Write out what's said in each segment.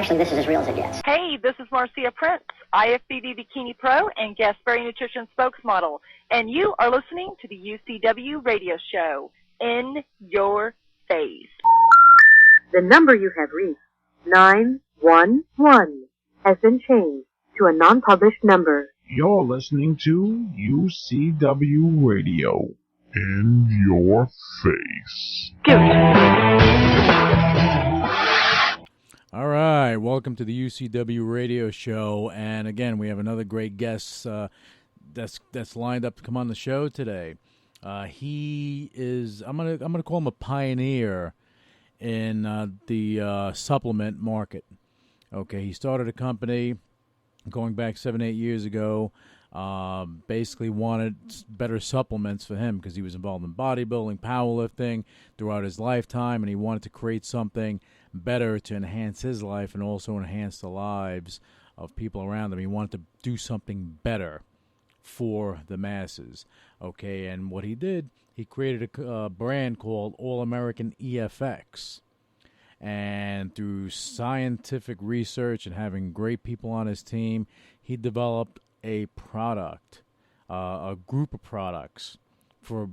actually, this is as real as it gets. Hey, this is Marcia Prince, IFBB Bikini Pro and Guest Berry Nutrition spokesmodel, and you are listening to the UCW radio show, In Your Face. The number you have reached, 911, has been changed to a non-published number. You're listening to UCW Radio. In Your Face. All right, welcome to the UCW radio show, and again, we have another great guest that's lined up to come on the show today. He is I'm gonna call him a pioneer in the supplement market. Okay, he started a company going back 7-8 years ago. Basically wanted better supplements for him because he was involved in bodybuilding, powerlifting throughout his lifetime, and he wanted to create something better to enhance his life and also enhance the lives of people around him. He wanted to do something better for the masses. Okay, and what he did, he created a brand called All American EFX. And through scientific research and having great people on his team, he developed a product, a group of products for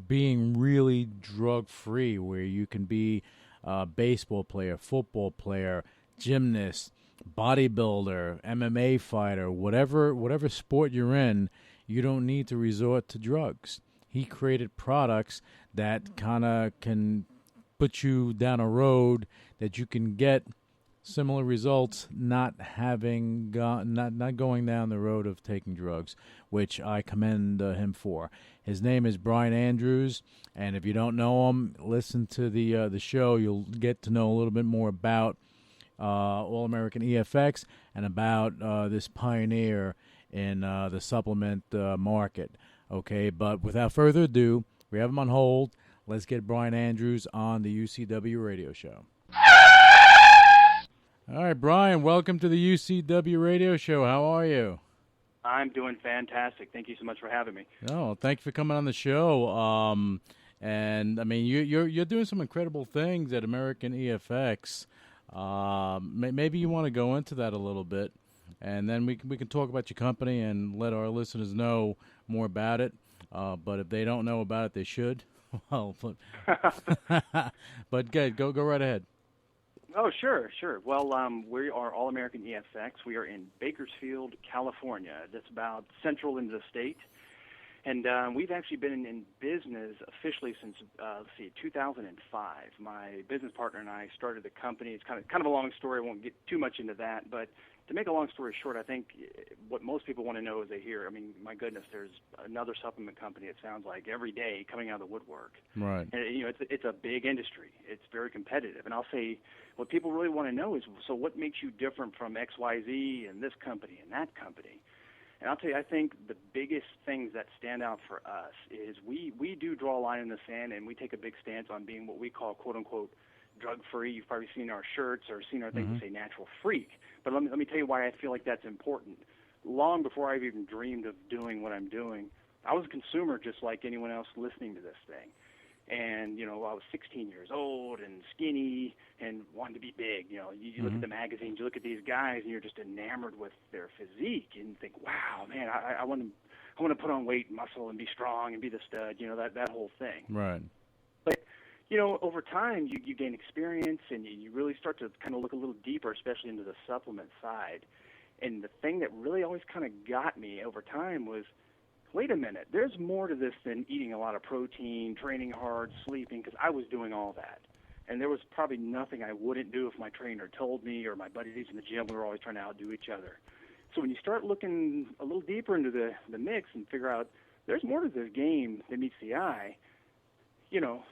being really drug-free, where you can be a baseball player, football player, gymnast, bodybuilder, MMA fighter, whatever sport you're in, you don't need to resort to drugs. He created products that kind of can put you down a road that you can get similar results, not going down the road of taking drugs, which I commend him for. His name is Brian Andrews, and if you don't know him, listen to the show. You'll get to know a little bit more about All American EFX and about this pioneer in the supplement market. Okay, but without further ado, we have him on hold. Let's get Brian Andrews on the UCW radio show. All right, Brian, welcome to the UCW radio show. How are you? I'm doing fantastic. Thank you so much for having me. Oh, thank you for coming on the show. And I mean, you're doing some incredible things at American EFX. Maybe you want to go into that a little bit, and then we can talk about your company and let our listeners know more about it. But if they don't know about it, they should. Well, but good. Go right ahead. Oh, sure. Well, we are All American EFX. We are in Bakersfield, California. That's about central into the state. And we've actually been in business officially since, 2005. My business partner and I started the company. It's kind of a long story. I won't get too much into that. But to make a long story short, I think what most people want to know is they hear, I mean, my goodness, there's another supplement company, it sounds like, every day coming out of the woodwork. Right. And, it's a big industry. It's very competitive. And I'll say what people really want to know is, so what makes you different from XYZ and this company and that company? And I'll tell you, I think the biggest things that stand out for us is we do draw a line in the sand, and we take a big stance on being what we call, quote-unquote, drug-free. You've probably seen our shirts or seen our things that say natural freak. But let me tell you why I feel like that's important. Long before I've even dreamed of doing what I'm doing, I was a consumer just like anyone else listening to this thing. And, I was 16 years old and skinny and wanted to be big. You look at the magazines, you look at these guys, and you're just enamored with their physique. And you think, wow, man, I want to put on weight and muscle and be strong and be the stud, that whole thing. Right. But, over time, you gain experience and you really start to kind of look a little deeper, especially into the supplement side. And the thing that really always kind of got me over time was, wait a minute, there's more to this than eating a lot of protein, training hard, sleeping, because I was doing all that. And there was probably nothing I wouldn't do if my trainer told me, or my buddies in the gym, we were always trying to outdo each other. So when you start looking a little deeper into the mix and figure out there's more to this game than meets the eye, you know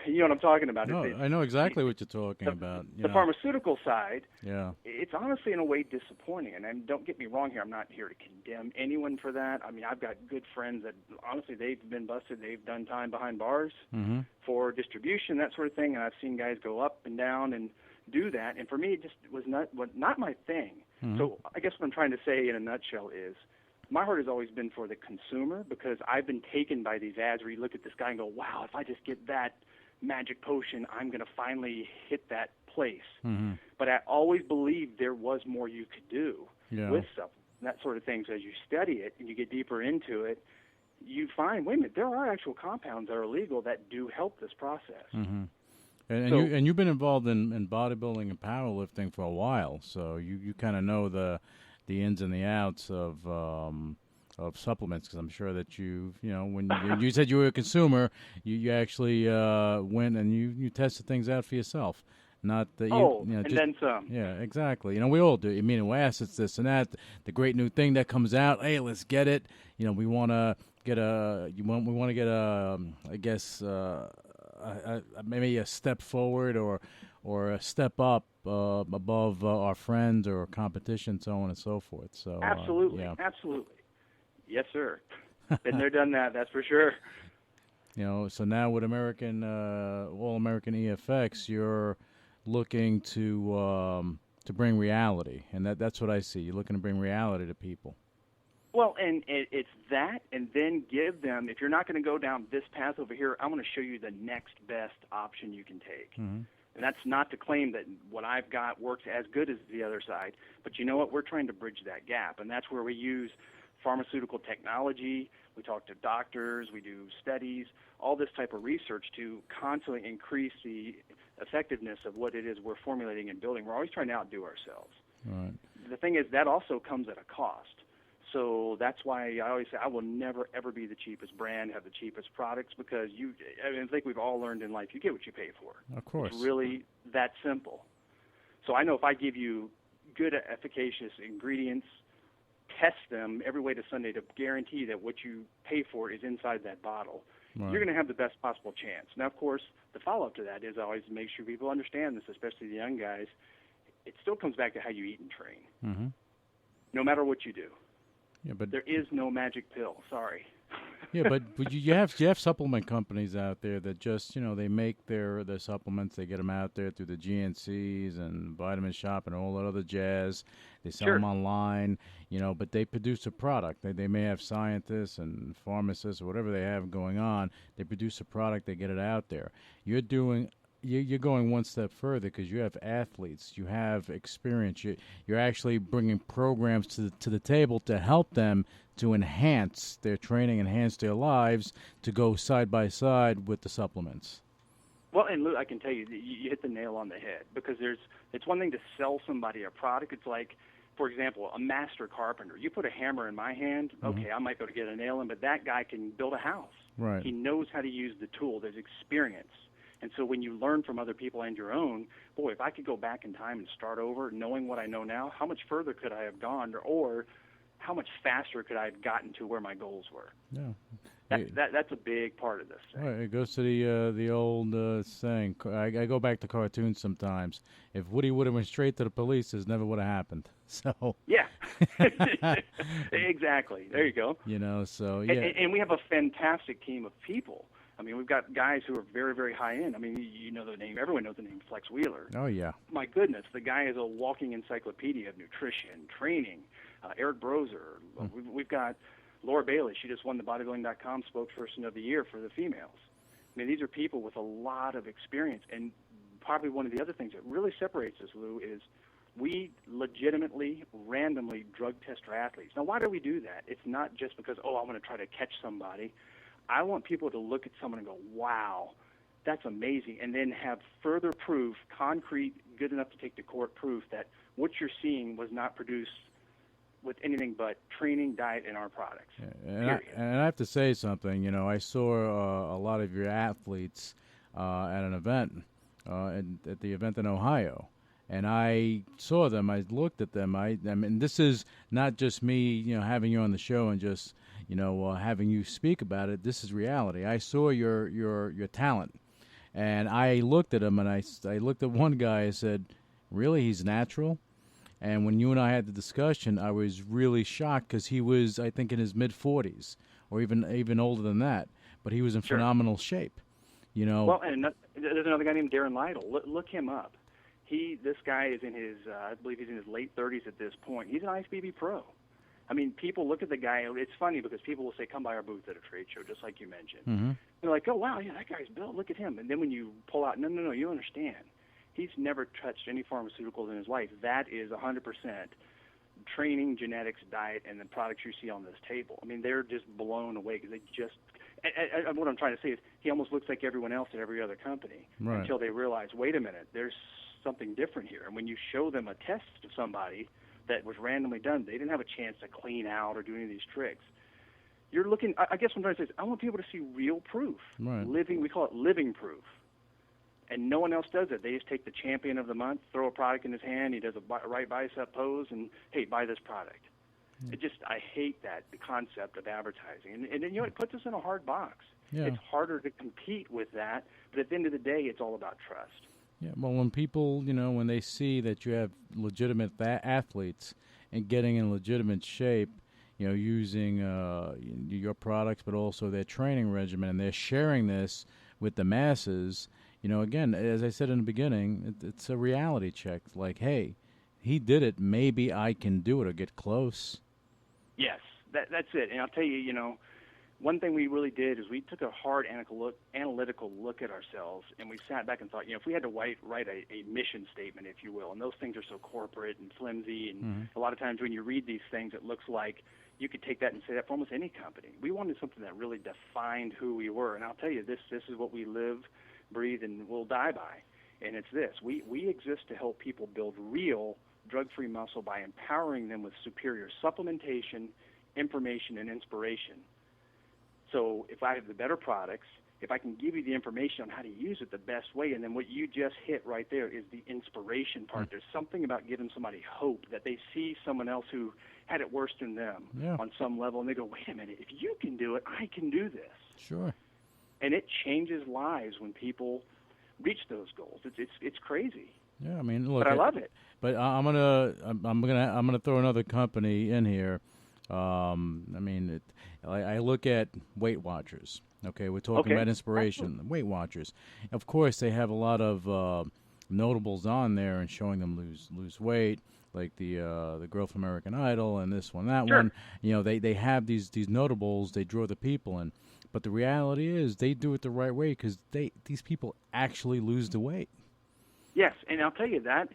what I'm talking about. No, I know exactly what you're talking about. The pharmaceutical side, yeah, it's honestly in a way disappointing. And don't get me wrong here, I'm not here to condemn anyone for that. I mean, I've got good friends that honestly they've been busted. They've done time behind bars for distribution, that sort of thing. And I've seen guys go up and down and do that. And for me, it just was not my thing. So I guess what I'm trying to say in a nutshell is my heart has always been for the consumer, because I've been taken by these ads where you look at this guy and go, wow, if I just get that magic potion, I'm going to finally hit that place. Mm-hmm. But I always believed there was more you could do with supplements and that sort of thing. So as you study it and you get deeper into it, you find, wait a minute, there are actual compounds that are legal that do help this process. Mm-hmm. And you've been involved in bodybuilding and powerlifting for a while, so you kind of know the ins and the outs of supplements, because I'm sure that when you said you were a consumer, you actually went and you tested things out for yourself. Not that and then some. Yeah, exactly. We all do. Amino acids, this and that. The great new thing that comes out. Hey, let's get it. We want to get maybe a step forward or a step up above our friends or competition, so on and so forth. So absolutely, absolutely, yes, sir. Been there, done that. That's for sure. So now with All American EFX, you're looking to bring reality, and that's what I see. You're looking to bring reality to people. Well, and it's that, and then give them, if you're not going to go down this path over here, I'm going to show you the next best option you can take. Mm-hmm. And that's not to claim that what I've got works as good as the other side, but you know what? We're trying to bridge that gap, and that's where we use pharmaceutical technology. We talk to doctors, we do studies, all this type of research to constantly increase the effectiveness of what it is we're formulating and building. We're always trying to outdo ourselves. Right. The thing is, that also comes at a cost. So that's why I always say I will never, ever be the cheapest brand, have the cheapest products, because I think we've all learned in life, you get what you pay for. Of course. It's really that simple. So I know if I give you good, efficacious ingredients, test them every way to Sunday to guarantee that what you pay for is inside that bottle, right, you're going to have the best possible chance. Now, of course, the follow-up to that is I always make sure people understand this, especially the young guys. It still comes back to how you eat and train, mm-hmm, no matter what you do. Yeah, but there is no magic pill. Sorry. Yeah, but you have supplement companies out there that just they make their supplements. They get them out there through the GNCs and Vitamin Shop and all that other jazz. They sell them online, but they produce a product. They may have scientists and pharmacists or whatever they have going on. They produce a product. They get it out there. You're going one step further because you have athletes, you have experience. You're actually bringing programs to the table to help them to enhance their training, enhance their lives, to go side by side with the supplements. Well, and Lou, I can tell you, you hit the nail on the head, because it's one thing to sell somebody a product. It's like, for example, a master carpenter. You put a hammer in my hand, okay, I might be able to get a nail in, but that guy can build a house. Right. He knows how to use the tool. There's experience. And so when you learn from other people and your own, boy, if I could go back in time and start over knowing what I know now, how much further could I have gone, or how much faster could I have gotten to where my goals were? Yeah. That's a big part of this thing. Right, it goes to the old saying. I go back to cartoons sometimes. If Woody would have went straight to the police, this never would have happened. So yeah, exactly. There you go. So yeah. And we have a fantastic team of people. I mean, we've got guys who are very, very high end. I mean, you know the name. Everyone knows the name Flex Wheeler. Oh yeah. My goodness, the guy is a walking encyclopedia of nutrition, training. Eric Brozer. We've got Laura Bailey. She just won the bodybuilding.com spokesperson of the year for the females. I mean, these are people with a lot of experience. And probably one of the other things that really separates us, Lou, is we legitimately, randomly drug test our athletes. Now, why do we do that? It's not just because, I want to try to catch somebody. I want people to look at someone and go, wow, that's amazing, and then have further proof, concrete, good enough to take to court proof that what you're seeing was not produced with anything but training, diet, and our products. And I have to say something. I saw a lot of your athletes at an event, at the event in Ohio. And I saw them. I looked at them. I mean, this is not just me, having you on the show and just, having you speak about it. This is reality. I saw your talent, and I looked at him, and I looked at one guy. I said, "Really, he's natural?" And when you and I had the discussion, I was really shocked because he was, I think, in his mid-40s or even older than that. But he was in phenomenal shape. Well, and there's another guy named Darren Lytle. Look him up. This guy is in his, I believe he's in his late 30s at this point. He's an IFBB pro. I mean, people look at the guy. It's funny because people will say, come by our booth at a trade show, just like you mentioned. Mm-hmm. They're like, oh, wow, yeah, that guy's built. Look at him. And then when you pull out, no, you understand. He's never touched any pharmaceuticals in his life. That is 100% training, genetics, diet, and the products you see on this table. I mean, they're just blown away because they just – what I'm trying to say is he almost looks like everyone else at every other company until they realize, wait a minute, there's something different here. And when you show them a test of somebody that was randomly done, they didn't have a chance to clean out or do any of these tricks. You're looking – I guess what I'm trying to say is I want people to see real proof, living – we call it living proof. And no one else does it. They just take the champion of the month, throw a product in his hand, he does a right bicep pose, and, hey, buy this product. I hate that, the concept of advertising. And you know, it puts us in a hard box. Yeah. It's harder to compete with that, but at the end of the day, it's all about trust. Yeah, well, when people, you know, when they see that you have legitimate athletes and getting in legitimate shape, you know, using your products, but also their training regimen, and they're sharing this with the masses, you know, again, as I said in the beginning, it's a reality check. Like, hey, he did it. Maybe I can do it or get close. Yes, that's it. And I'll tell you, you know, one thing we really did is we took a hard analytical look at ourselves, and we sat back and thought, you know, if we had to write a mission statement, if you will, and those things are so corporate and flimsy, and a lot of times when you read these things, it looks like you could take that and say that for almost any company. We wanted something that really defined who we were, and I'll tell you, this is what we live, breathe, and will die by, and it's this. We exist to help people build real drug-free muscle by empowering them with superior supplementation, information, and inspiration. So if I have the better products, if I can give you the information on how to use it the best way, and then what you just hit right there is the inspiration part. There's something about giving somebody hope that they see someone else who had it worse than them on some level, and they go, wait a minute, if you can do it, I can do this. Sure. And it changes lives when people reach those goals. It's crazy. Yeah, I mean, look, but I love it. But I'm gonna throw another company in here. I mean, I look at Weight Watchers. Okay, we're talking about inspiration. Absolutely. Weight Watchers, of course, they have a lot of notables on there and showing them lose weight, like the girl from American Idol and this one, that one. You know, they have these notables. They draw the people in, but the reality is they do it the right way because these people actually lose the weight. Yes, and I'll tell you that.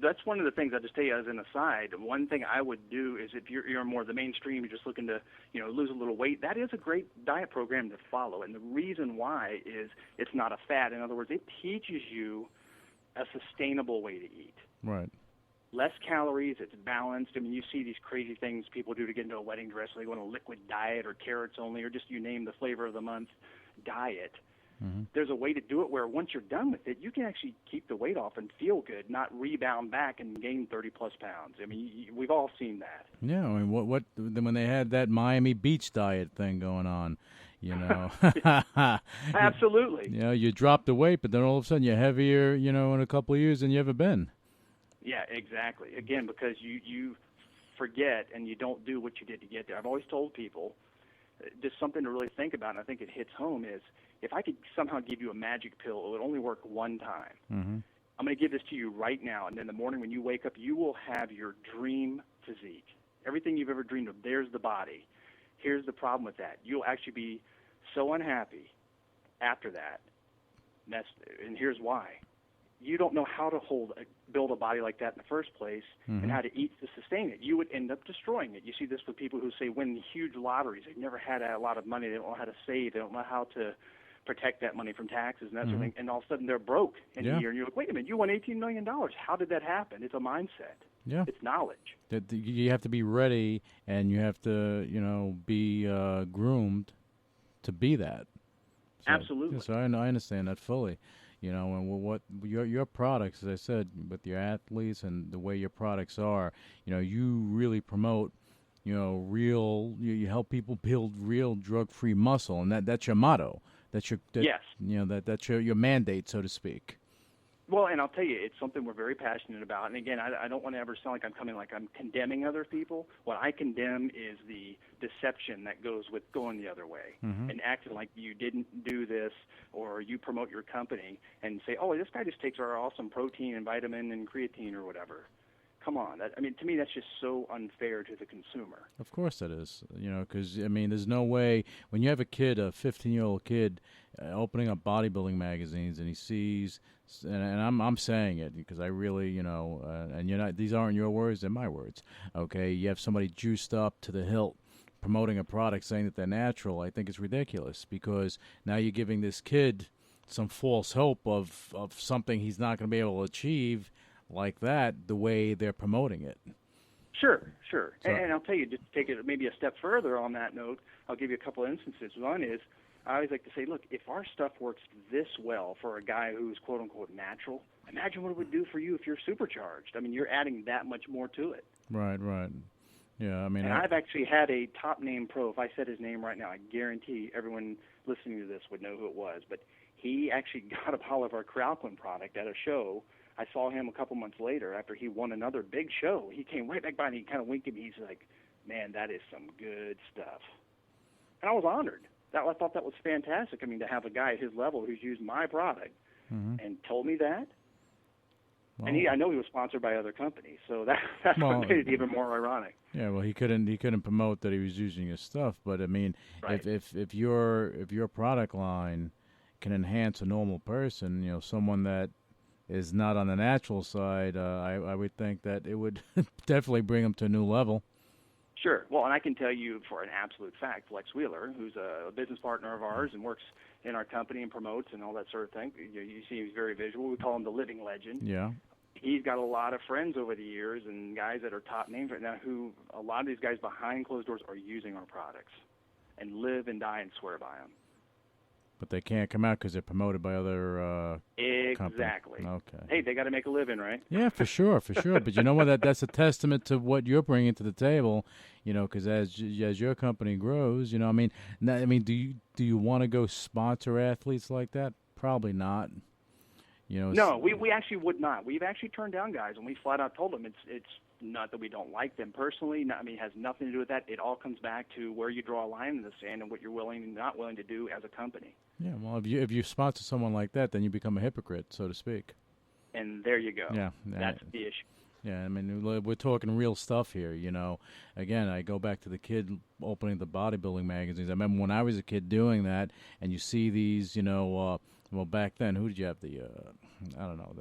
That's one of the things I'll just tell you as an aside. One thing I would do is if you're more the mainstream, you're just looking to, you know, lose a little weight, that is a great diet program to follow. And the reason why is it's not a fad. In other words, it teaches you a sustainable way to eat. Right. Less calories, it's balanced. I mean, you see these crazy things people do to get into a wedding dress. They go on a liquid diet or carrots only or just you name the flavor of the month diet. There's a way to do it where once you're done with it, you can actually keep the weight off and feel good, not rebound back and gain 30-plus pounds. I mean, we've all seen that. Yeah, I mean, what when they had that Miami Beach diet thing going on, you know. Absolutely. You know, you drop the weight, but then all of a sudden you're heavier, you know, in a couple of years than you ever been. Yeah, exactly. Again, because you forget and you don't do what you did to get there. I've always told people, just something to really think about, and I think it hits home, is if I could somehow give you a magic pill, it would only work one time. I'm going to give this to you right now, and in the morning when you wake up, you will have your dream physique. Everything you've ever dreamed of, there's the body. Here's the problem with that. You'll actually be so unhappy after that, and here's why. You don't know how to build a body like that in the first place and how to eat to sustain it. You would end up destroying it. You see this with people who say win huge lotteries. They've never had a lot of money. They don't know how to save. They don't know how to protect that money from taxes and that sort of thing. And all of a sudden they're broke in a year. And you're like, wait a minute, you won $18 million. How did that happen? It's a mindset. Yeah. It's knowledge. You have to be ready and you have to, you know, be groomed to be that. So, Absolutely. So I understand that fully. You know, and what your products, as I said, with your athletes and the way your products are, you know, you really promote, you know, you help people build real drug-free muscle, and that's your motto. That's yes. You know, that's your mandate, so to speak. Well, and I'll tell you, it's something we're very passionate about. And again, I don't want to ever sound like I'm condemning other people. What I condemn is the deception that goes with going the other way and acting like you didn't do this, or you promote your company and say, oh, this guy just takes our awesome protein and vitamin and creatine or whatever. Come on. To me, that's just so unfair to the consumer. Of course it is, because, there's no way, when you have a kid, a 15-year-old kid, opening up bodybuilding magazines, and he sees, and I'm saying it because I really, and these aren't your words, they're my words, okay? You have somebody juiced up to the hilt promoting a product saying that they're natural. I think it's ridiculous, because now you're giving this kid some false hope of something he's not going to be able to achieve like that, the way they're promoting it. Sure. So, and I'll tell you, just to take it maybe a step further on that note, I'll give you a couple of instances. One is, I always like to say, look, if our stuff works this well for a guy who's quote-unquote natural, imagine what it would do for you if you're supercharged. You're adding that much more to it. Right. Yeah, And I've actually had a top-name pro. If I said his name right now, I guarantee everyone listening to this would know who it was. But he actually got a bottle of our Crowdclin product at a show. I saw him a couple months later after he won another big show. He came right back by and he kind of winked at me. He's like, man, that is some good stuff. And I was honored. I thought that was fantastic. To have a guy at his level who's used my product and told me that. Well, and I know he was sponsored by other companies, so that's what made it even more ironic. Yeah, well, he couldn't promote that he was using his stuff, but right. if your product line can enhance a normal person, someone that is not on the natural side, I would think that it would definitely bring them to a new level. Sure. Well, and I can tell you for an absolute fact, Flex Wheeler, who's a business partner of ours and works in our company and promotes and all that sort of thing. You see he's very visual. We call him the living legend. Yeah. He's got a lot of friends over the years and guys that are top names right now who a lot of these guys behind closed doors are using our products and live and die and swear by them. But they can't come out because they're promoted by other Exactly. Companies. Okay. Hey, they got to make a living, right? Yeah, for sure. But you know what? That's a testament to what you're bringing to the table. Because as your company grows, do you want to go sponsor athletes like that? Probably not. No, we actually would not. We've actually turned down guys, and we flat out told them it's not that we don't like them personally. It has nothing to do with that. It all comes back to where you draw a line in the sand and what you're willing and not willing to do as a company. Yeah, well, if you sponsor someone like that, then you become a hypocrite, so to speak. And there you go. Yeah. That's the issue. Yeah, we're talking real stuff here, Again, I go back to the kid opening the bodybuilding magazines. I remember when I was a kid doing that, and you see these, well, back then, who did you have? I don't know,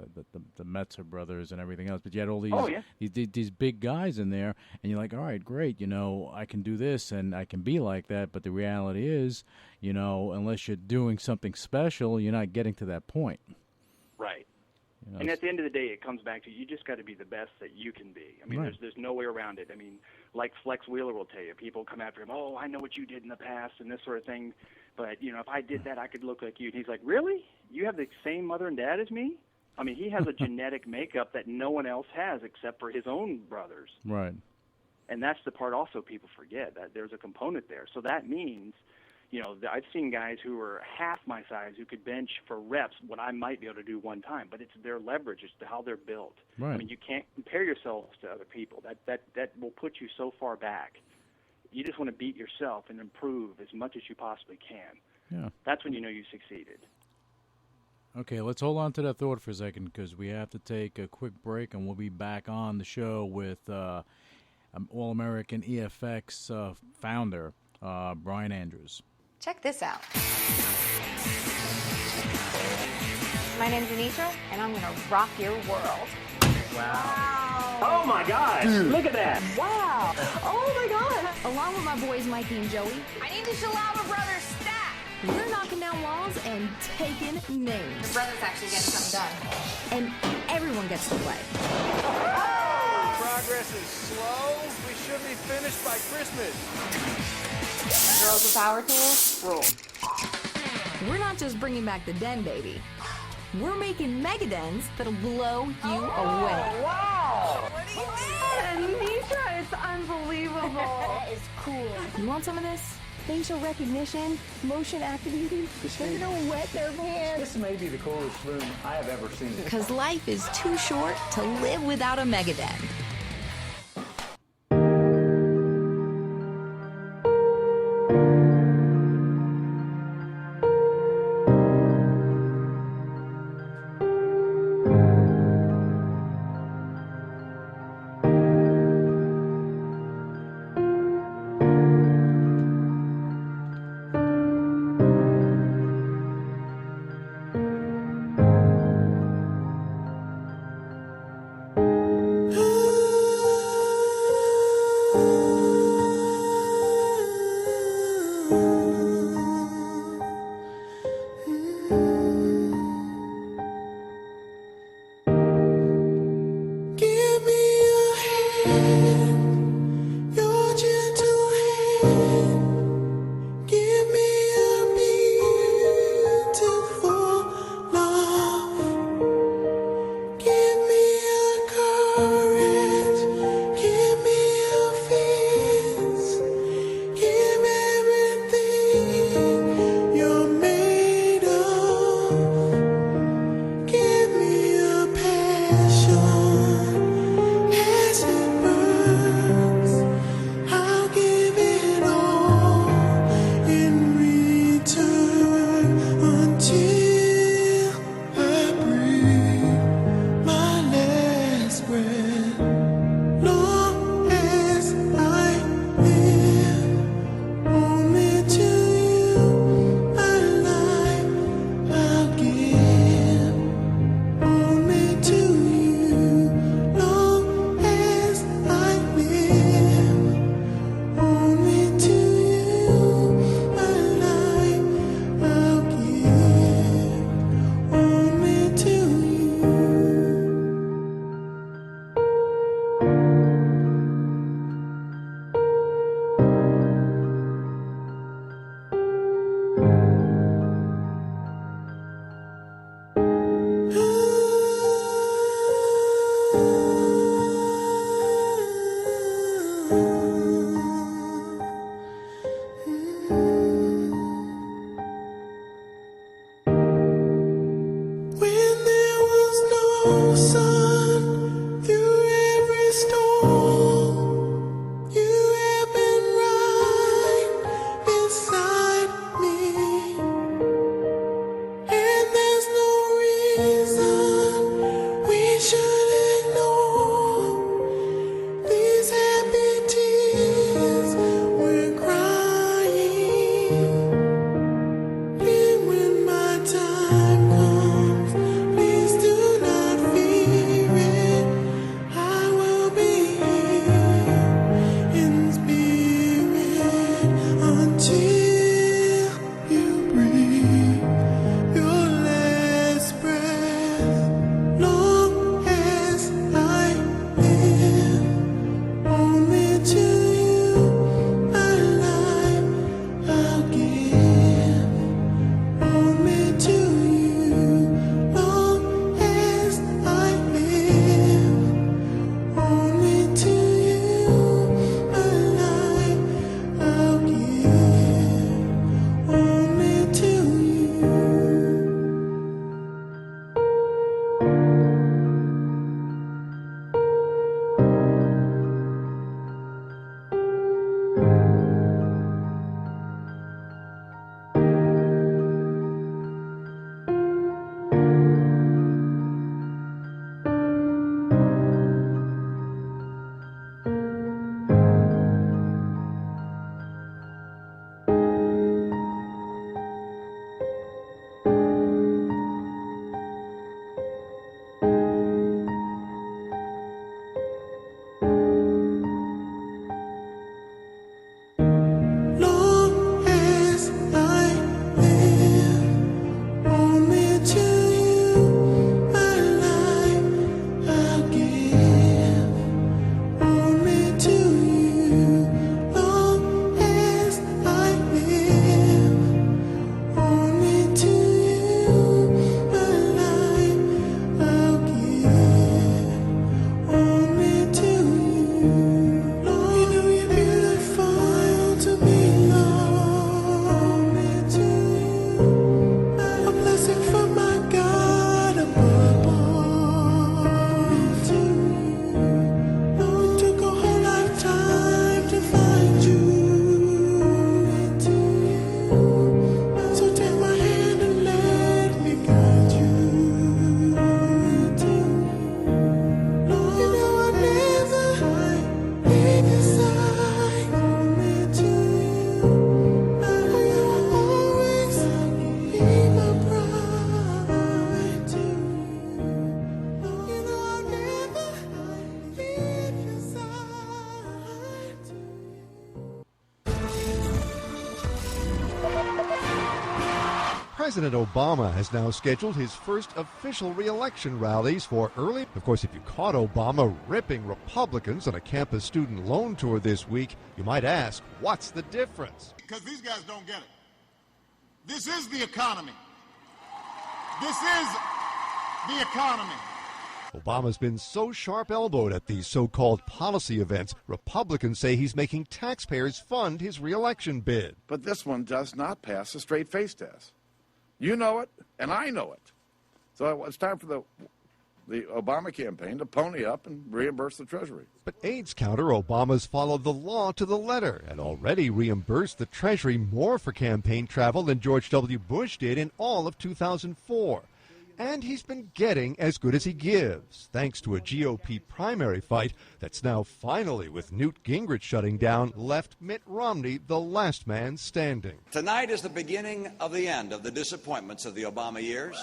the Metzer brothers and everything else. But you had all these big guys in there, and you're like, all right, great, I can do this and I can be like that. But the reality is, unless you're doing something special, you're not getting to that point. Right. And at the end of the day, it comes back to you just got to be the best that you can be. Right. There's no way around it. Like Flex Wheeler will tell you, people come after him, oh, I know what you did in the past and this sort of thing. But, if I did that, I could look like you. And he's like, really? You have the same mother and dad as me? He has a genetic makeup that no one else has except for his own brothers. Right. And that's the part also people forget, that there's a component there. So that means, I've seen guys who are half my size who could bench for reps what I might be able to do one time, but it's their leverage, it's how they're built. Right. You can't compare yourselves to other people. That will put you so far back. You just want to beat yourself and improve as much as you possibly can. Yeah. That's when you know you succeeded. Okay, let's hold on to that thought for a second because we have to take a quick break, and we'll be back on the show with All-American EFX founder Brian Andrews. Check this out. My name's Anitra, and I'm going to rock your world. Wow. Oh, my God. Dude. Look at that. Wow. Oh, my God. Along with my boys, Mikey and Joey, I need the Shalava Brothers stat. We're knocking down walls and taking names. Your brother's actually getting something done. And everyone gets to play. Progress is slow. We should be finished by Christmas. Girls with power tools, rule. We're not just bringing back the den, baby. We're making mega dens that'll blow you away. Wow! What do you mean? Anitra, it's unbelievable. That is cool. You want some of this? Facial recognition, motion activated. They're gonna wet their pants. This may be the coolest room I have ever seen. Because life is too short to live without a mega den. I'll give it all. President Obama has now scheduled his first official re-election rallies for early. Of course, if you caught Obama ripping Republicans on a campus student loan tour this week, you might ask, what's the difference? Because these guys don't get it. This is the economy. This is the economy. Obama's been so sharp-elbowed at these so-called policy events, Republicans say he's making taxpayers fund his re-election bid. But this one does not pass a straight-face test. You know it, and I know it. So it's time for the Obama campaign to pony up and reimburse the Treasury. But aides counter Obama's followed the law to the letter and already reimbursed the Treasury more for campaign travel than George W. Bush did in all of 2004. And he's been getting as good as he gives, thanks to a GOP primary fight that's now finally, with Newt Gingrich shutting down, left Mitt Romney the last man standing. Tonight is the beginning of the end of the disappointments of the Obama years.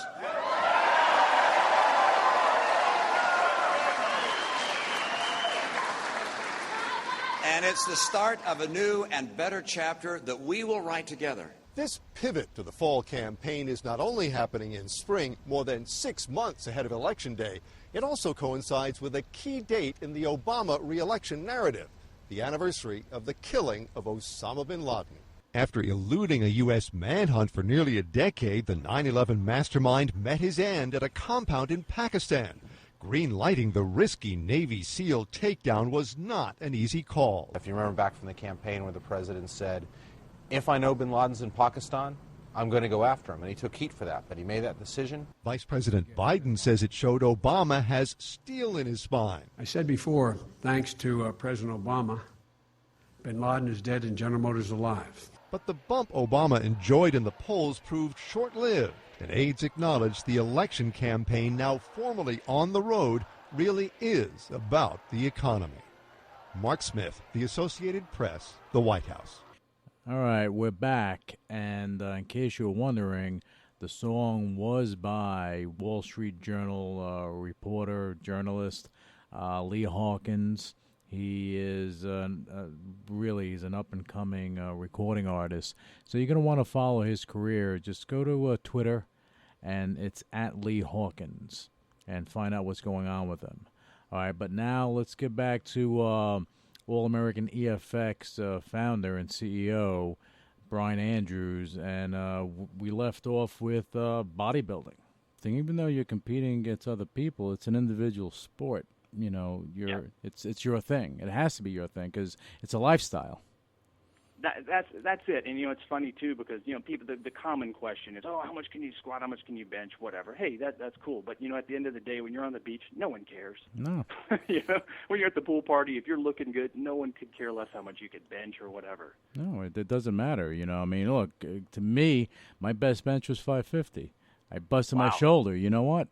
And it's the start of a new and better chapter that we will write together. This pivot to the fall campaign is not only happening in spring, more than 6 months ahead of Election Day, it also coincides with a key date in the Obama re-election narrative, the anniversary of the killing of Osama bin Laden. After eluding a U.S. manhunt for nearly a decade, the 9/11 mastermind met his end at a compound in Pakistan. Green-lighting the risky Navy SEAL takedown was not an easy call. If you remember back from the campaign where the president said, if I know bin Laden's in Pakistan, I'm going to go after him. And he took heat for that, but he made that decision. Vice President Biden says it showed Obama has steel in his spine. I said before, thanks to President Obama, bin Laden is dead and General Motors alive. But the bump Obama enjoyed in the polls proved short-lived, and aides acknowledged the election campaign, now formally on the road, really is about the economy. Mark Smith, The Associated Press, the White House. All right, we're back, and in case you were wondering, the song was by Wall Street Journal reporter, journalist Lee Hawkins. He is he's an up-and-coming recording artist. So you're going to want to follow his career. Just go to Twitter, and it's at Lee Hawkins, and find out what's going on with him. All right, but now let's get back to All-American EFX founder and CEO Brian Andrews, and we left off with bodybuilding. Even though you're competing against other people, it's an individual sport. You know, it's your thing. It has to be your thing because it's a lifestyle. That's it. And, it's funny, too, because, people, the common question is, how much can you squat, how much can you bench, whatever. Hey, that's cool. But, at the end of the day, when you're on the beach, no one cares. No. When you're at the pool party, if you're looking good, no one could care less how much you could bench or whatever. No, it doesn't matter. Look, to me, my best bench was 550. I busted my shoulder. You know what?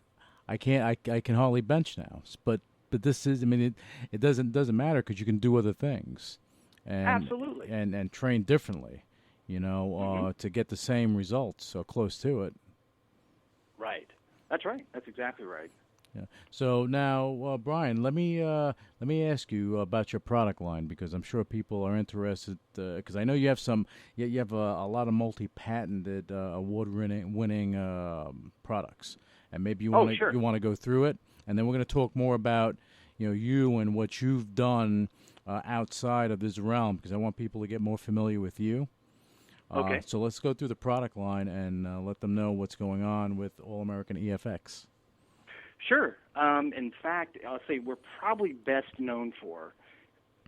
I can hardly bench now. But this is, it doesn't matter because you can do other things. And, absolutely. And train differently, to get the same results or close to it. Right. That's right. That's exactly right. Yeah. So now, Brian, let me ask you about your product line because I'm sure people are interested. Because I know you have you have a lot of multi-patented, award-winning products, and maybe you want to go through it, and then we're going to talk more about you and what you've done. Outside of this realm, because I want people to get more familiar with you. Okay. So let's go through the product line and let them know what's going on with All-American EFX. Sure. In fact, I'll say we're probably best known for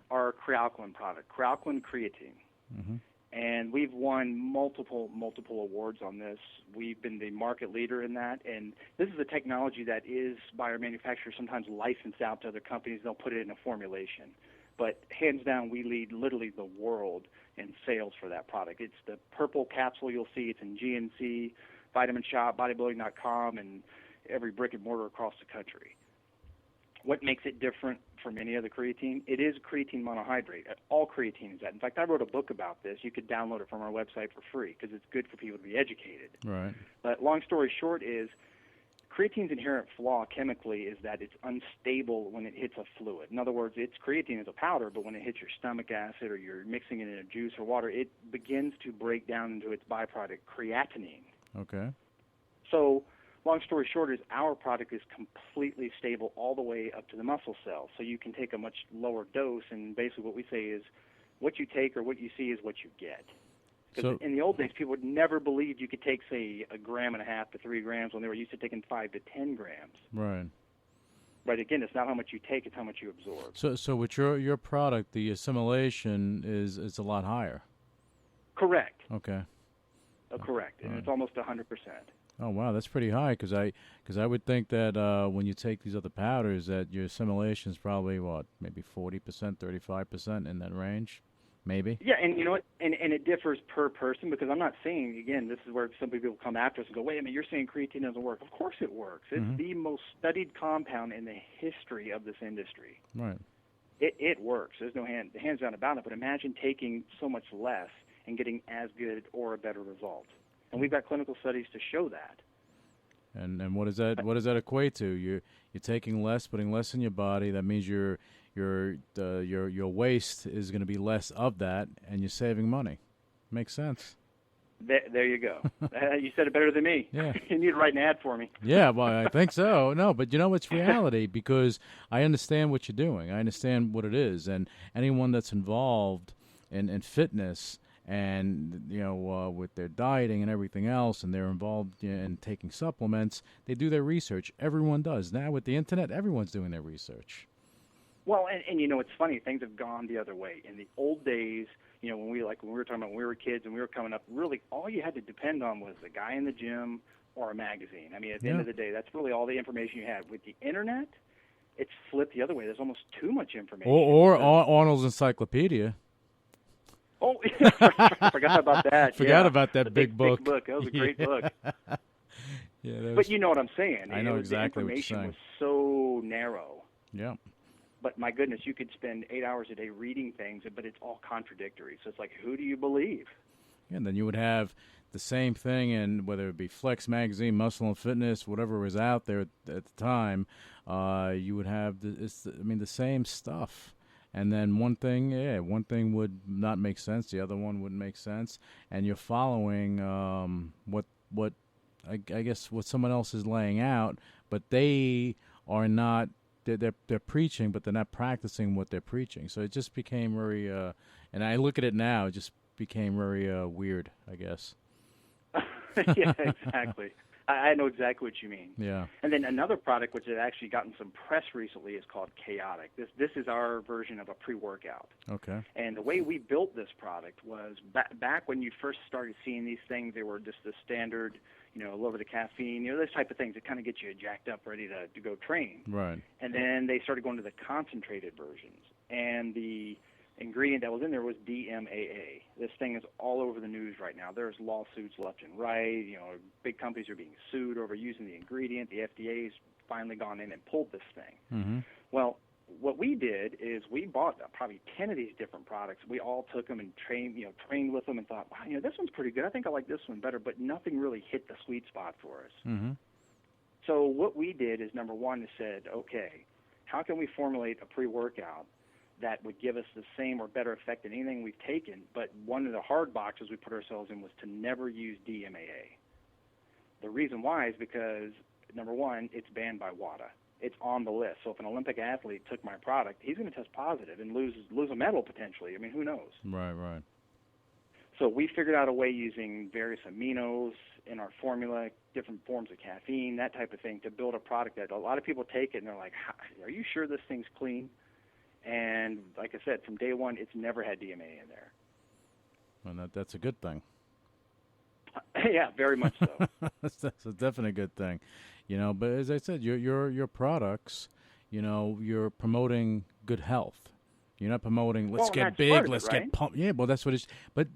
our Crealquin product, Crealquin Creatine. Mm-hmm. And we've won multiple awards on this. We've been the market leader in that. And this is a technology that is, by our manufacturers, sometimes licensed out to other companies. They'll put it in a formulation. But hands down, we lead literally the world in sales for that product. It's the purple capsule you'll see. It's in GNC, Vitamin Shop, bodybuilding.com, and every brick and mortar across the country. What makes it different from any other creatine? It is creatine monohydrate. All creatine is that. In fact, I wrote a book about this. You could download it from our website for free because it's good for people to be educated. Right. But long story short is, creatine's inherent flaw chemically is that it's unstable when it hits a fluid. In other words, it's creatine as a powder, but when it hits your stomach acid or you're mixing it in a juice or water, it begins to break down into its byproduct, creatinine. Okay. So, long story short is our product is completely stable all the way up to the muscle cells. So you can take a much lower dose, and basically what we say is what you take or what you see is what you get. Because in the old days, people would never believe you could take, say, 1.5 grams to 3 grams when they were used to taking 5 to 10 grams. Right. But again, it's not how much you take; it's how much you absorb. So with your product, the assimilation is a lot higher. Correct. Okay. Correct, and it's almost 100%. Oh wow, that's pretty high. Because I would think that when you take these other powders, that your assimilation is probably maybe 40%, 35% in that range, maybe. Yeah, and you know what? And it differs per person, because I'm not saying, again, this is where some people come after us and go, wait a minute, you're saying creatine doesn't work. Of course it works. It's the most studied compound in the history of this industry. Right. It works. There's no hands down about it. But imagine taking so much less and getting as good or a better result. And we've got clinical studies to show that. And what does that equate to? You're taking less, putting less in your body. That means your waste is going to be less of that, and you're saving money. Makes sense. There you go. You said it better than me. Yeah. You need to write an ad for me. Yeah, well, I think so. No, but it's reality, because I understand what you're doing. I understand what it is, and anyone that's involved in fitness and with their dieting and everything else, and they're involved in taking supplements, they do their research. Everyone does. Now with the internet, everyone's doing their research. Well, and it's funny, things have gone the other way. In the old days, when we were talking about when we were kids and we were coming up, really all you had to depend on was the guy in the gym or a magazine. I mean, at the end of the day, that's really all the information you had. With the internet, it's flipped the other way. There's almost too much information. Or Arnold's Encyclopedia. Oh, I forgot about that. Forgot about that big book. That was a great book. Yeah, but you know what I'm saying. I know exactly what you're saying. The information was so narrow. Yeah. But my goodness, you could spend 8 hours a day reading things, but it's all contradictory. So it's like, who do you believe? And then you would have the same thing, and whether it be Flex Magazine, Muscle and Fitness, whatever was out there at the time, you would have the same stuff. And then one thing would not make sense, the other one wouldn't make sense, and you're following what I guess what someone else is laying out, but they are not. They're preaching, but they're not practicing what they're preaching. So it just became very, and I look at it now, it just became very weird, I guess. Yeah, exactly. I know exactly what you mean. Yeah. And then another product which has actually gotten some press recently is called Chaotic. This is our version of a pre-workout. Okay. And the way we built this product was back when you first started seeing these things, they were just the standard, lower the caffeine, those type of things that kind of get you jacked up, ready to go train. Right. And then they started going to the concentrated versions. And the ingredient that was in there was DMAA. This thing is all over the news right now. There's lawsuits left and right. Big companies are being sued over using the ingredient. The FDA's finally gone in and pulled this thing. Mm-hmm. Well, what we did is we bought probably 10 of these different products. We all took them and trained with them and thought, wow, this one's pretty good. I think I like this one better, but nothing really hit the sweet spot for us. Mm-hmm. So what we did is, number one, is said, okay, how can we formulate a pre-workout that would give us the same or better effect than anything we've taken? But one of the hard boxes we put ourselves in was to never use DMAA. The reason why is because, number one, it's banned by WADA. It's on the list. So if an Olympic athlete took my product, he's going to test positive and lose a medal potentially. I mean, who knows? Right. So we figured out a way using various aminos in our formula, different forms of caffeine, that type of thing, to build a product that a lot of people take it and they're like, are you sure this thing's clean? And like I said, from day one, it's never had DMAA in there. Well, that's a good thing. Yeah, very much so. That's a definite good thing. But as I said, your products, you're promoting good health. You're not promoting let's get big, let's get pumped. Yeah, well, that's what it's. But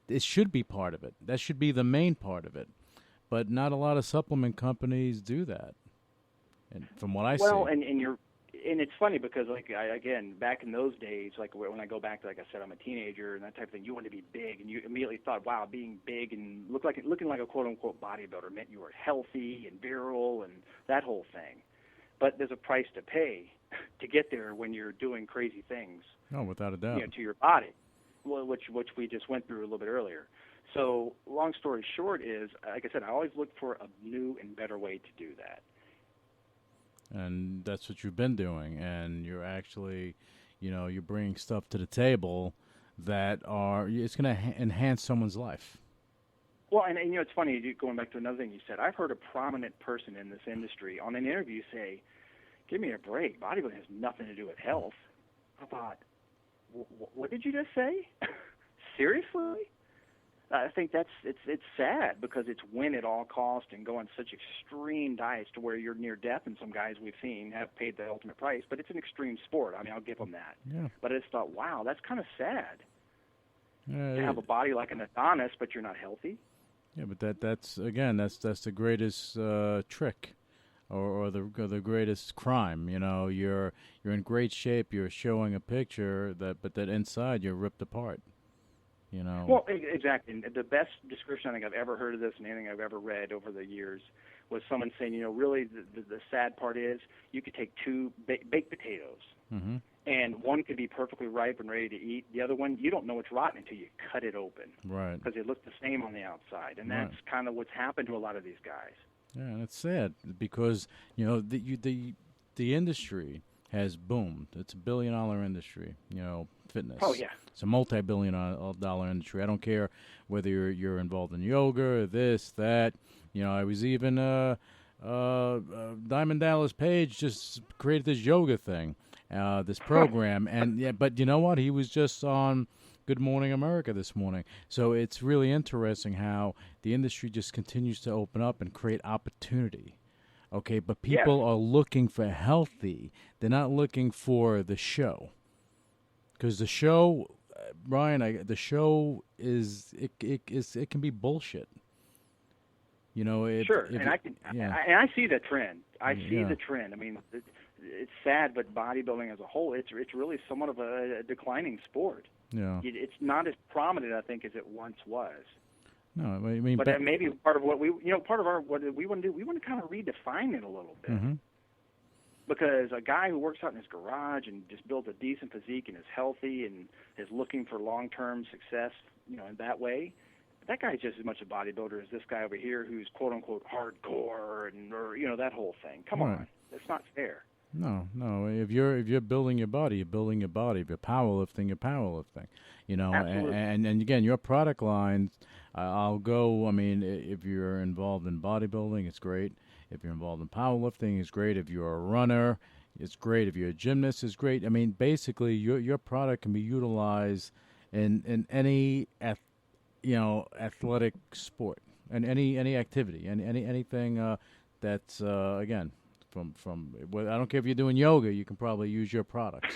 it should be part of it. That should be the main part of it. But not a lot of supplement companies do that. And from what I see. Well, and it's funny because, again, back in those days, like when I go back to, like I said, I'm a teenager and that type of thing, you wanted to be big, and you immediately thought, wow, being big and looking like a quote-unquote bodybuilder meant you were healthy and virile and that whole thing. But there's a price to pay to get there when you're doing crazy things. Oh, without a doubt. To your body, which we just went through a little bit earlier. So long story short is, like I said, I always look for a new and better way to do that. And that's what you've been doing. And you're actually, you're bringing stuff to the table that it's going to enhance someone's life. Well, and it's funny, going back to another thing you said, I've heard a prominent person in this industry on an interview say, give me a break. Bodybuilding has nothing to do with health. I thought, what did you just say? Seriously? I think it's sad because it's win at all cost and go on such extreme diets to where you're near death, and some guys we've seen have paid the ultimate price, but it's an extreme sport. I mean, I'll give them that. Yeah. But I just thought, wow, that's kind of sad. To have a body like an Adonis, but you're not healthy. Yeah, but that's the greatest trick, or the greatest crime. You're in great shape. You're showing a picture but that inside you're ripped apart. Well, exactly. And the best description I think I've ever heard of this, and anything I've ever read over the years, was someone saying, really the sad part is you could take two baked potatoes, mm-hmm. and one could be perfectly ripe and ready to eat. The other one, you don't know it's rotten until you cut it open. Right. Because it looks the same on the outside. And that's kind of what's happened to a lot of these guys. Yeah, and it's sad because, the industry has boomed. It's a billion-dollar industry, fitness. Oh, yeah. It's a multi-billion-dollar industry. I don't care whether you're involved in yoga or this, that. I was even Diamond Dallas Page just created this yoga thing, this program, and but you know what? He was just on Good Morning America this morning. So it's really interesting how the industry just continues to open up and create opportunity. Okay, but people are looking for healthy. They're not looking for the show. Because the show, Brian, the show it can be bullshit. Sure, and I see the trend. I see the trend. I mean, it's sad, but bodybuilding as a whole, it's really somewhat of a declining sport. Yeah, it's not as prominent, I think, as it once was. No, I mean, but maybe part of what we want to do, we want to kind of redefine it a little bit. Mm-hmm. Because a guy who works out in his garage and just builds a decent physique and is healthy and is looking for long-term success, in that way, that guy's just as much a bodybuilder as this guy over here who's quote-unquote hardcore or that whole thing. Come on. That's not fair. No. If you're building your body, you're building your body. If you're powerlifting, you're powerlifting. Absolutely. And again, your product lines, I'll go, I mean, if you're involved in bodybuilding, it's great. If you're involved in powerlifting, it's great. If you're a runner, it's great. If you're a gymnast, it's great. I mean, basically, your product can be utilized in any athletic sport and any activity and anything that's again from. I don't care if you're doing yoga, you can probably use your products.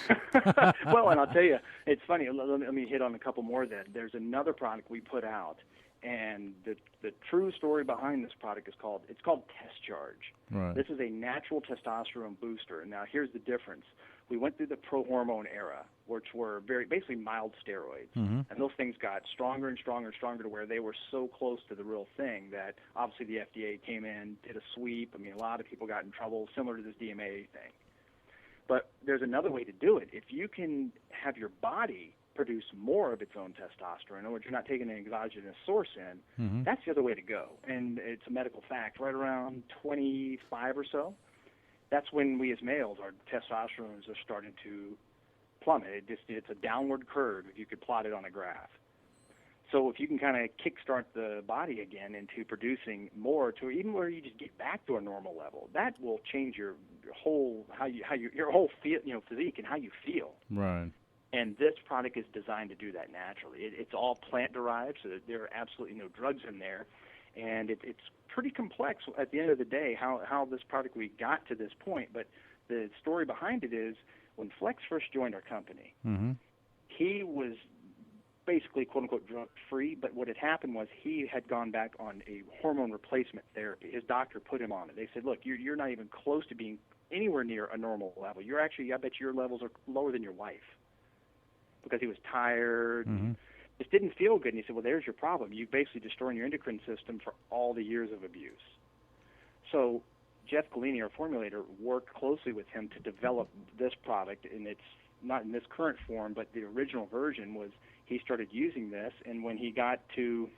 Well, and I'll tell you, it's funny. Let me hit on a couple more. There's another product we put out. And the true story behind this product is called Test Charge. Right. This is a natural testosterone booster. And now here's the difference. We went through the pro-hormone era, which were basically mild steroids. Mm-hmm. And those things got stronger and stronger and stronger to where they were so close to the real thing that obviously the FDA came in, did a sweep. I mean, a lot of people got in trouble, similar to this DMA thing. But there's another way to do it. If you can have your body produce more of its own testosterone, in other words, you're not taking an exogenous source in, mm-hmm. that's the other way to go. And it's a medical fact. Right around 25 or so, that's when we as males, our testosterones are starting to plummet. It's a downward curve if you could plot it on a graph. So if you can kind of kickstart the body again into producing more, to even where you just get back to a normal level, that will change your whole physique and how you feel. Right. And this product is designed to do that naturally. It's all plant-derived, so that there are absolutely no drugs in there. And it's pretty complex at the end of the day how this product we got to this point. But the story behind it is when Flex first joined our company, mm-hmm. he was basically, quote-unquote, drug-free. But what had happened was he had gone back on a hormone replacement therapy. His doctor put him on it. They said, look, you're not even close to being anywhere near a normal level. You're actually, I bet your levels are lower than your wife. Because he was tired, mm-hmm. just didn't feel good. And he said, well, there's your problem. You've basically destroying your endocrine system for all the years of abuse. So Jeff Galini, our formulator, worked closely with him to develop this product, and it's not in this current form, but the original version was he started using this, and when he got to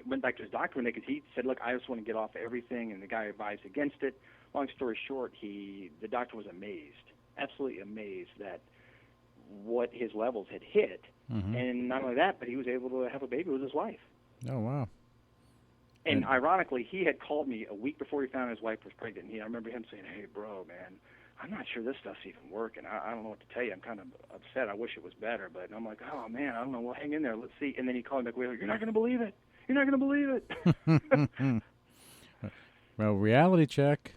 went back to his doctor, and he said, look, I just want to get off everything, and the guy advised against it. Long story short, the doctor was amazed, absolutely amazed that what his levels had hit. Mm-hmm. And not only that, but he was able to have a baby with his wife. Oh, wow. And ironically, he had called me a week before he found his wife was pregnant. I remember him saying, hey, bro, man, I'm not sure this stuff's even working. I don't know what to tell you. I'm kind of upset. I wish it was better. But I'm like, oh, man, I don't know. Well, hang in there. Let's see. And then he called me back. You're not going to believe it. You're not going to believe it. Well, reality check.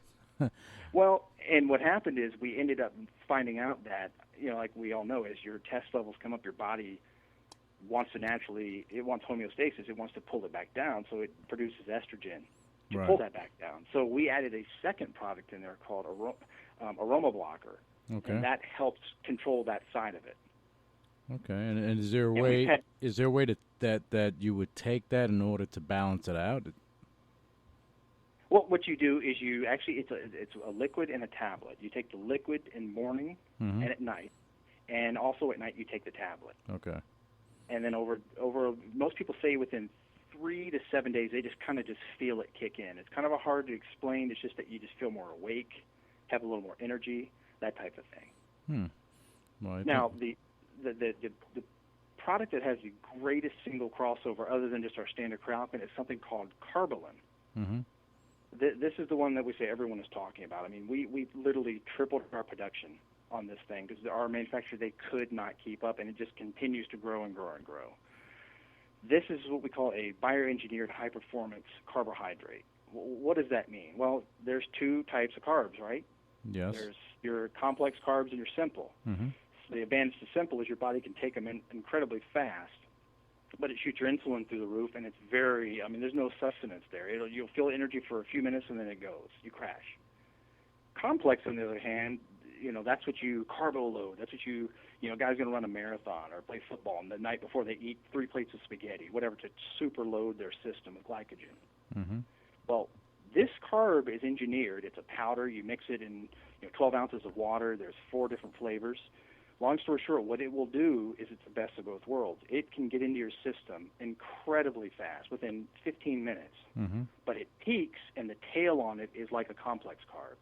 Well, and what happened is we ended up finding out that, like we all know, as your test levels come up, your body wants to it wants homeostasis. It wants to pull it back down, so it produces estrogen to pull that back down. So we added a second product in there called aroma blocker, and that helps control that side of it. Okay, and is there a way? Is there a way that you would take that in order to balance it out? Well, what you do is it's a liquid and a tablet. You take the liquid in the morning mm-hmm. and at night, and also at night you take the tablet. Okay. And then over most people say within 3 to 7 days they just feel it kick in. It's kind of hard to explain. It's just that you just feel more awake, have a little more energy, that type of thing. Well, now the product that has the greatest single crossover other than just our standard Kralkin is something called Carbolin. Mm-hmm. This is the one that we say everyone is talking about. I mean, we literally tripled our production on this thing because our manufacturer, they could not keep up, and it just continues to grow and grow and grow. This is what we call a bioengineered high-performance carbohydrate. What does that mean? Well, there's two types of carbs, right? Yes. There's your complex carbs and your simple. Mm-hmm. So the advantage to simple is your body can take them in incredibly fast, but it shoots your insulin through the roof, and it's there's no sustenance there. You'll feel energy for a few minutes, and then it goes. You crash. Complex, on the other hand, that's what you carbo load. That's what guys going to run a marathon or play football, and the night before they eat 3 plates of spaghetti, whatever, to super load their system with glycogen. Mm-hmm. Well, this carb is engineered. It's a powder. You mix it in 12 ounces of water. There's 4 different flavors. Long story short, what it will do is it's the best of both worlds. It can get into your system incredibly fast, within 15 minutes. Mm-hmm. But it peaks, and the tail on it is like a complex carb.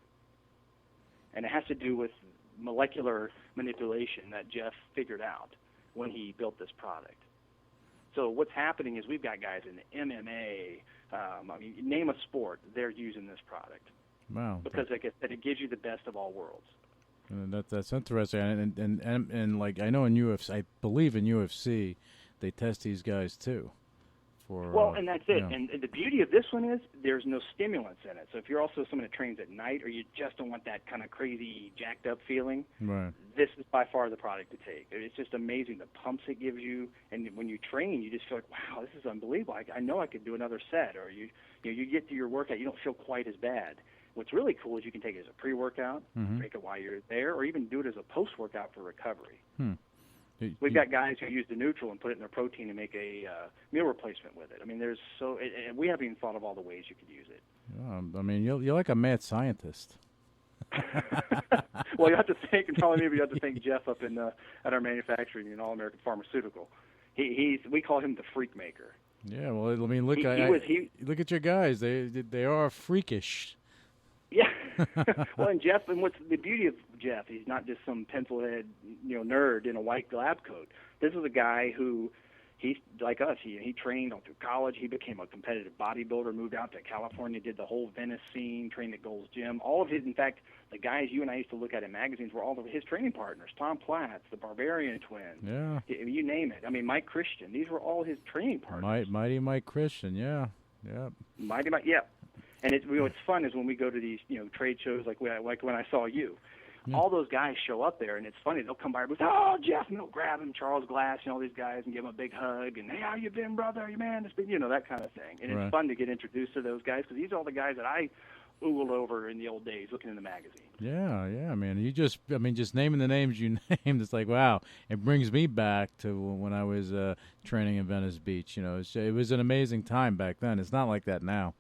And it has to do with molecular manipulation that Jeff figured out when he built this product. So what's happening is we've got guys in the MMA, name a sport, they're using this product. Wow. Because, like I said, it gives you the best of all worlds. That's interesting, and like I know in UFC, I believe in UFC, they test these guys too. And that's it. And the beauty of this one is there's no stimulants in it. So if you're also someone that trains at night, or you just don't want that kind of crazy jacked up feeling, right, this is by far the product to take. It's just amazing the pumps it gives you, and when you train, you just feel like, wow, this is unbelievable. I know I could do another set, or you get to your workout, you don't feel quite as bad. What's really cool is you can take it as a pre-workout, mm-hmm. take it while you're there, or even do it as a post-workout for recovery. We've got guys who use the Nutritional and put it in their protein and make a meal replacement with it. I mean, and we haven't even thought of all the ways you could use it. You're like a mad scientist. Well, you have to thank, and probably maybe you have to thank Jeff up in at our manufacturing in All American Pharmaceutical. We call him the freak maker. Yeah, well, I mean, look, look at your guys. They are freakish. Yeah. Well, and what's the beauty of Jeff? He's not just some pencil-head, nerd in a white lab coat. This is a guy who, he's like us. He trained all through college. He became a competitive bodybuilder, moved out to California, did the whole Venice scene, trained at Gold's Gym. All of his, in fact, the guys you and I used to look at in magazines were all of his training partners. Tom Platz, the Barbarian Twins. Yeah. You name it. I mean, Mike Christian. These were all his training partners. Mighty Mike Christian, yeah. Mighty Mike, yeah. And what's fun is when we go to these, trade shows like when I saw you, all those guys show up there, and it's funny. They'll come by and go, "Oh, Jeff," and they'll grab him, Charles Glass, all these guys, and give him a big hug, and, "Hey, how you been, brother? You man, it's been," that kind of thing. And It's fun to get introduced to those guys because these are all the guys that I oogled over in the old days looking in the magazine. Yeah, man. Just naming the names you named, it's like, wow. It brings me back to when I was training in Venice Beach. It was an amazing time back then. It's not like that now.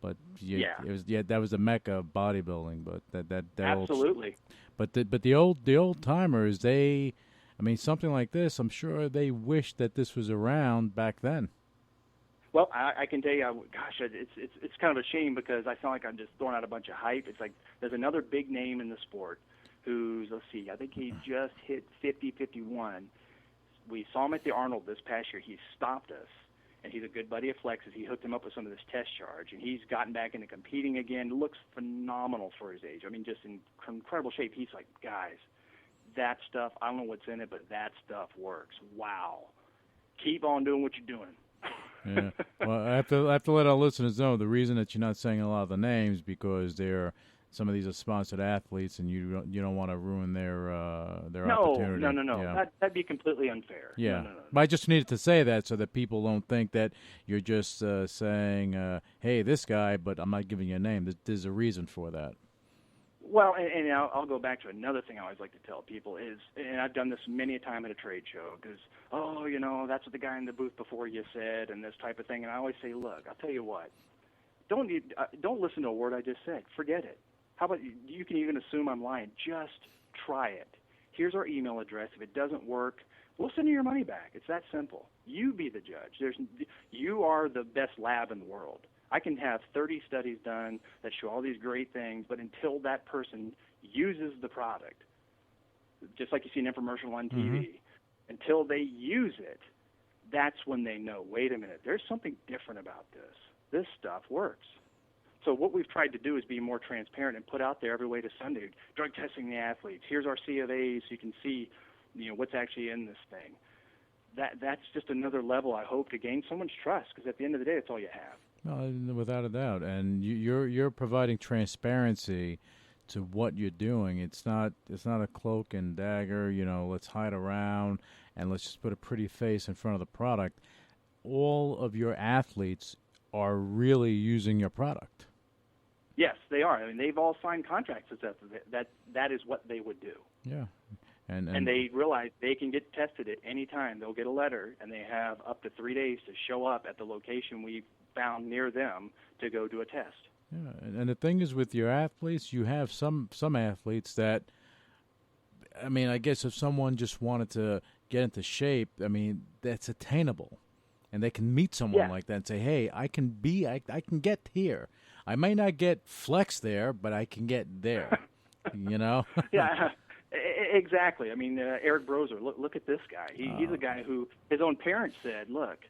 But it was that was the mecca of bodybuilding. But that absolutely. But the old timers, something like this, I'm sure they wish that this was around back then. Well, I can tell you, gosh, it's kind of a shame because I sound like I'm just throwing out a bunch of hype. It's like there's another big name in the sport who's, let's see, I think he just hit 50, 51. We saw him at the Arnold this past year. He stopped us, and he's a good buddy of Flex's. He hooked him up with some of this test charge, and he's gotten back into competing again. Looks phenomenal for his age. I mean, just in incredible shape. He's like, guys, that stuff, I don't know what's in it, but that stuff works. Wow. Keep on doing what you're doing. Yeah. Well, I have to let our listeners know the reason that you're not saying a lot of the names because some of these are sponsored athletes, and you don't want to ruin their opportunity. No. Yeah. That'd be completely unfair. Yeah. No. But I just needed to say that so that people don't think that you're just saying, "Hey, this guy," but I'm not giving you a name. There's a reason for that. Well, and I'll go back to another thing I always like to tell people is, and I've done this many a time at a trade show, because, that's what the guy in the booth before you said, and this type of thing. And I always say, look, I'll tell you what, don't listen to a word I just said. Forget it. How about you can even assume I'm lying. Just try it. Here's our email address. If it doesn't work, we'll send you your money back. It's that simple. You be the judge. You are the best lab in the world. I can have 30 studies done that show all these great things, but until that person uses the product, just like you see an infomercial on TV, until they use it, that's when they know, wait a minute, there's something different about this. This stuff works. So what we've tried to do is be more transparent and put out there every way to Sunday, drug testing the athletes. Here's our C of A's so you can see, what's actually in this thing. That's just another level, I hope, to gain someone's trust, because at the end of the day, that's all you have. No, without a doubt, and you're providing transparency to what you're doing. It's not a cloak and dagger. Let's hide around and let's just put a pretty face in front of the product. All of your athletes are really using your product. Yes, they are. I mean, they've all signed contracts that is what they would do. Yeah, and they realize they can get tested at any time. They'll get a letter, and they have up to 3 days to show up at the location we found near them to go do a test. Yeah, and the thing is with your athletes, you have some athletes that, I mean, I guess if someone just wanted to get into shape, I mean, that's attainable. And they can meet someone like that and say, hey, I can get here. I may not get flex there, but I can get there, Yeah, exactly. I mean, Eric Brozer, look at this guy. He's a guy who his own parents said, look,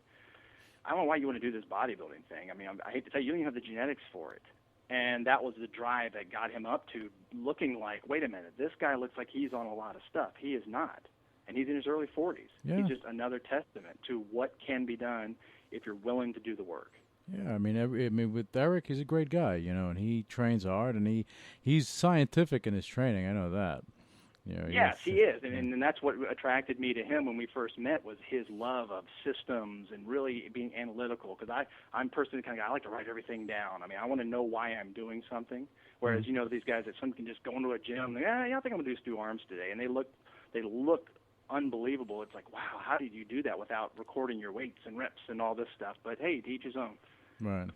I don't know why you want to do this bodybuilding thing. I mean, I hate to tell you, you don't even have the genetics for it. And that was the drive that got him up to looking like, wait a minute, this guy looks like he's on a lot of stuff. He is not. And he's in his early 40s. Yeah. He's just another testament to what can be done if you're willing to do the work. Yeah, I mean, with Eric, he's a great guy, and he trains hard, and he's scientific in his training. I know that. Yes, he is, and that's what attracted me to him when we first met was his love of systems and really being analytical. Because I'm personally the kind of guy I like to write everything down. I mean, I want to know why I'm doing something. Whereas these guys that some can just go into a gym, I think I'm gonna do arms today, and they look unbelievable. It's like, wow, how did you do that without recording your weights and reps and all this stuff? But hey, to each his own. Right.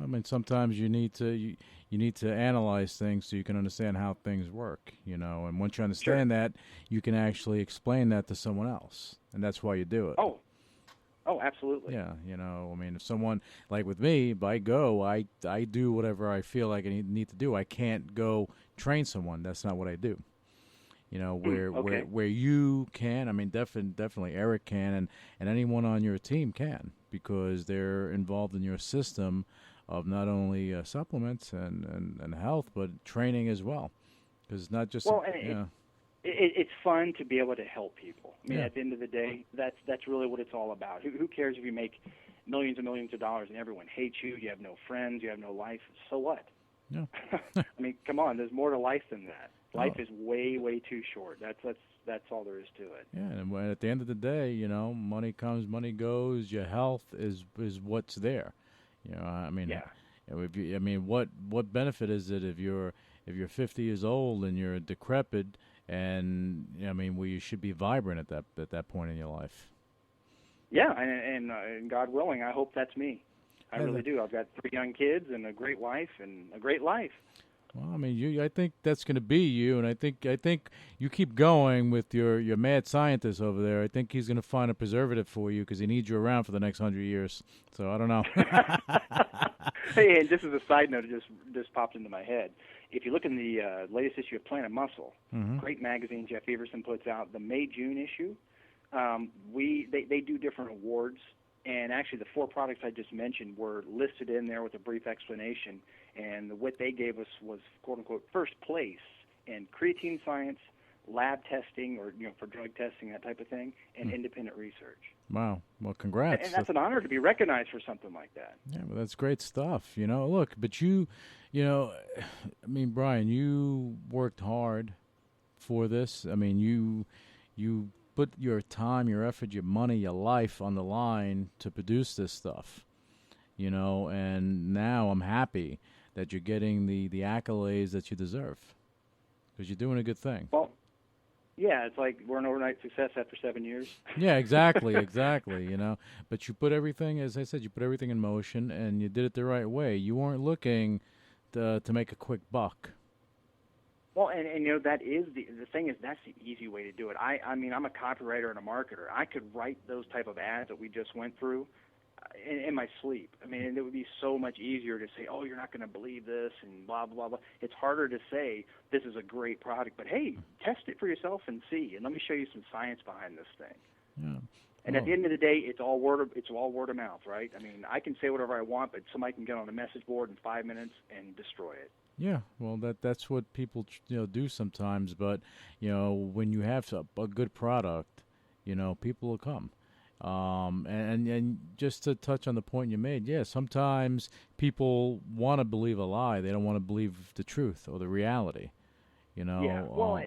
I mean, sometimes you need to analyze things so you can understand how things work, and once you understand that, you can actually explain that to someone else, and that's why you do it. Oh, absolutely. Yeah, I mean, if someone, like with me, if I go, I do whatever I feel like I need to do. I can't go train someone. That's not what I do. Where you can, I mean, definitely Eric can, and anyone on your team can, because they're involved in your system of not only supplements and health, but training as well. Because it's not just it's fun to be able to help people. I mean, at the end of the day, that's really what it's all about. Who cares if you make millions and millions of dollars and everyone hates you, you have no friends, you have no life? So what? Yeah. I mean, come on, there's more to life than that. Life is way, way too short. That's all there is to it. Yeah, and at the end of the day, money comes, money goes. Your health is what's there. I mean, what benefit is it if you're 50 years old and you're decrepit, and you should be vibrant at that point in your life. Yeah, and God willing, I hope that's me. I really do. I've got 3 young kids and a great wife and a great life. Well, I mean, I think that's going to be you, and I think you keep going with your mad scientist over there. I think he's going to find a preservative for you because he needs you around for the next 100 years. So I don't know. Hey, and just as a side note, it just popped into my head. If you look in the latest issue of Planet Muscle, great magazine Jeff Everson puts out, the May-June issue, they do different awards. And actually, the 4 products I just mentioned were listed in there with a brief explanation. And what they gave us was, quote unquote, first place in creatine science, lab testing, or for drug testing, that type of thing, and independent research. Wow. Well, congrats. And that's an honor to be recognized for something like that. Yeah, well, that's great stuff. Look, but I mean, Brian, you worked hard for this. I mean, you put your time, your effort, your money, your life on the line to produce this stuff, and now I'm happy that you're getting the accolades that you deserve because you're doing a good thing. Well, yeah, it's like we're an overnight success after 7 years. Yeah, exactly, But you put everything, as I said, you put everything in motion, and you did it the right way. You weren't looking to make a quick buck. Well, and that is the thing is that's the easy way to do it. I mean, I'm a copywriter and a marketer. I could write those type of ads that we just went through in my sleep. I mean, it would be so much easier to say, oh, you're not going to believe this and blah, blah, blah. It's harder to say this is a great product, but hey, test it for yourself and see, and let me show you some science behind this thing. Yeah. And at the end of the day, it's all word of mouth, right? I mean, I can say whatever I want, but somebody can get on a message board in 5 minutes and destroy it. Yeah, well, that's what people do sometimes. But when you have a good product, people will come. And just to touch on the point you made, yeah, sometimes people want to believe a lie; they don't want to believe the truth or the reality. Yeah, well,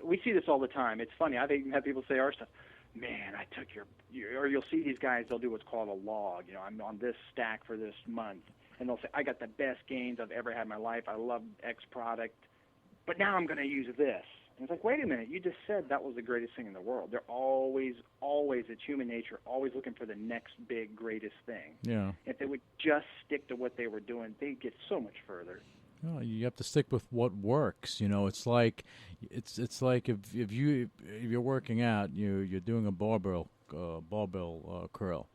we see this all the time. It's funny. I've even had people say our stuff. Man, I took your or you'll see these guys. They'll do what's called a log. I'm on this stack for this month. And they'll say, I got the best gains I've ever had in my life. I love X product. But now I'm going to use this. And it's like, wait a minute. You just said that was the greatest thing in the world. They're always, it's human nature, always looking for the next big, greatest thing. Yeah. If they would just stick to what they were doing, they'd get so much further. Well, you have to stick with what works. It's like if you're working out, you're doing a barbell curl.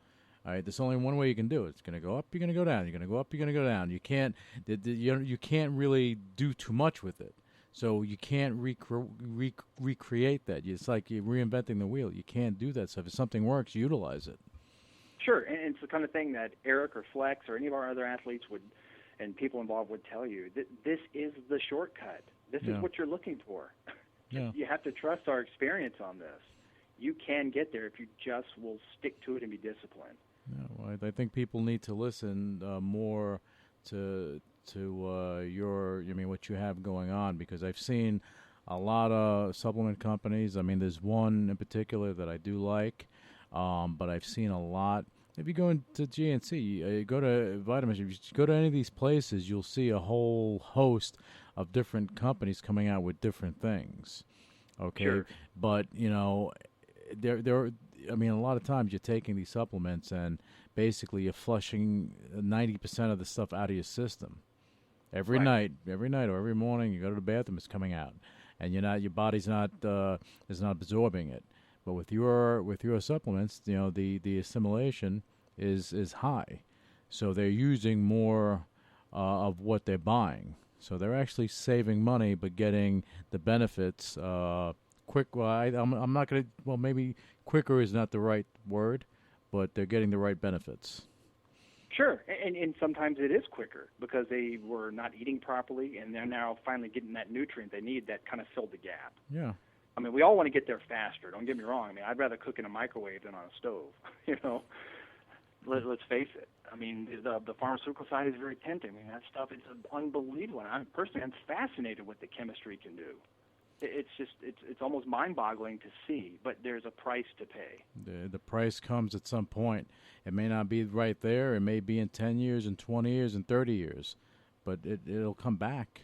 All right, there's only one way you can do it. It's going to go up, you're going to go down. You're going to go up, you're going to go down. You can't really do too much with it. So you can't recreate that. It's like you're reinventing the wheel. You can't do that stuff. If something works, utilize it. Sure, and it's the kind of thing that Eric or Flex or any of our other athletes and people involved would tell you. This is the shortcut. This is what you're looking for. Yeah. You have to trust our experience on this. You can get there if you just will stick to it and be disciplined. Yeah, well, I think people need to listen more to what you have going on, because I've seen a lot of supplement companies. I mean, there's one in particular that I do like, but I've seen a lot. If you go into GNC, you go to Vitamins, if you go to any of these places, you'll see a whole host of different companies coming out with different things. Okay, sure. But I mean, a lot of times you're taking these supplements and basically you're flushing 90% of the stuff out of your system. Every night or every morning you go to the bathroom, it's coming out, and your body's not is not absorbing it. But with your supplements, the assimilation is high, so they're using more of what they're buying. So they're actually saving money, but getting the benefits quick. Well, I'm not going to. Well, maybe quicker is not the right word, but they're getting the right benefits. Sure, and sometimes it is quicker because they were not eating properly, and they're now finally getting that nutrient they need that kind of filled the gap. Yeah. I mean, we all want to get there faster. Don't get me wrong. I mean, I'd rather cook in a microwave than on a stove. Let's face it. I mean, the pharmaceutical side is very tempting. I mean, that stuff is unbelievable. And I'm fascinated what the chemistry can do. It's almost mind-boggling to see, but there's a price to pay. The price comes at some point. It may not be right there. It may be in 10 years, and 20 years, and 30 years, but it'll come back.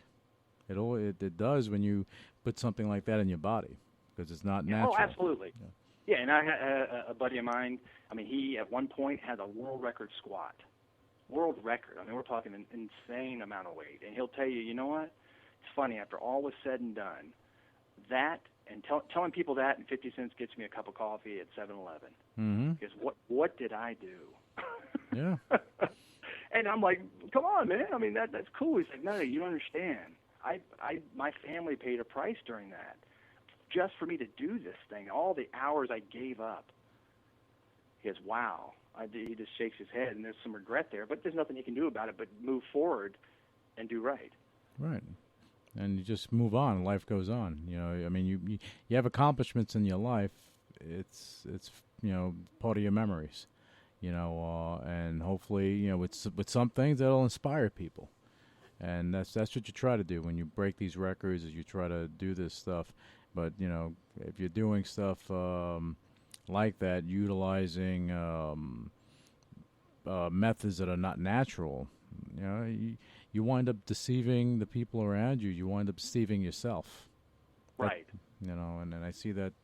It does when you put something like that in your body, because it's not natural. Oh, absolutely. Yeah, and I had a buddy of mine. I mean, he at one point had a world record squat. World record. I mean, we're talking an insane amount of weight, and he'll tell you, you know what? funny, after all was said and done, that and telling people that and 50 cents gets me a cup of coffee at 7-Eleven. Mm-hmm. Because what did I do? Yeah. And I'm like, come on, man. I mean, that's cool. He's like, no, you don't understand. My family paid a price during that just for me to do this thing. All the hours I gave up. He goes, wow. He just shakes his head, and there's some regret there, but there's nothing he can do about it but move forward and do right. Right. And you just move on. Life goes on. You know, I mean, you have accomplishments in your life. It's part of your memories. You know, and hopefully, with some things that'll inspire people. And that's what you try to do when you break these records. Is you try to do this stuff. But if you're doing stuff like that, utilizing methods that are not natural, you wind up deceiving the people around you. You wind up deceiving yourself. Right. And I see that.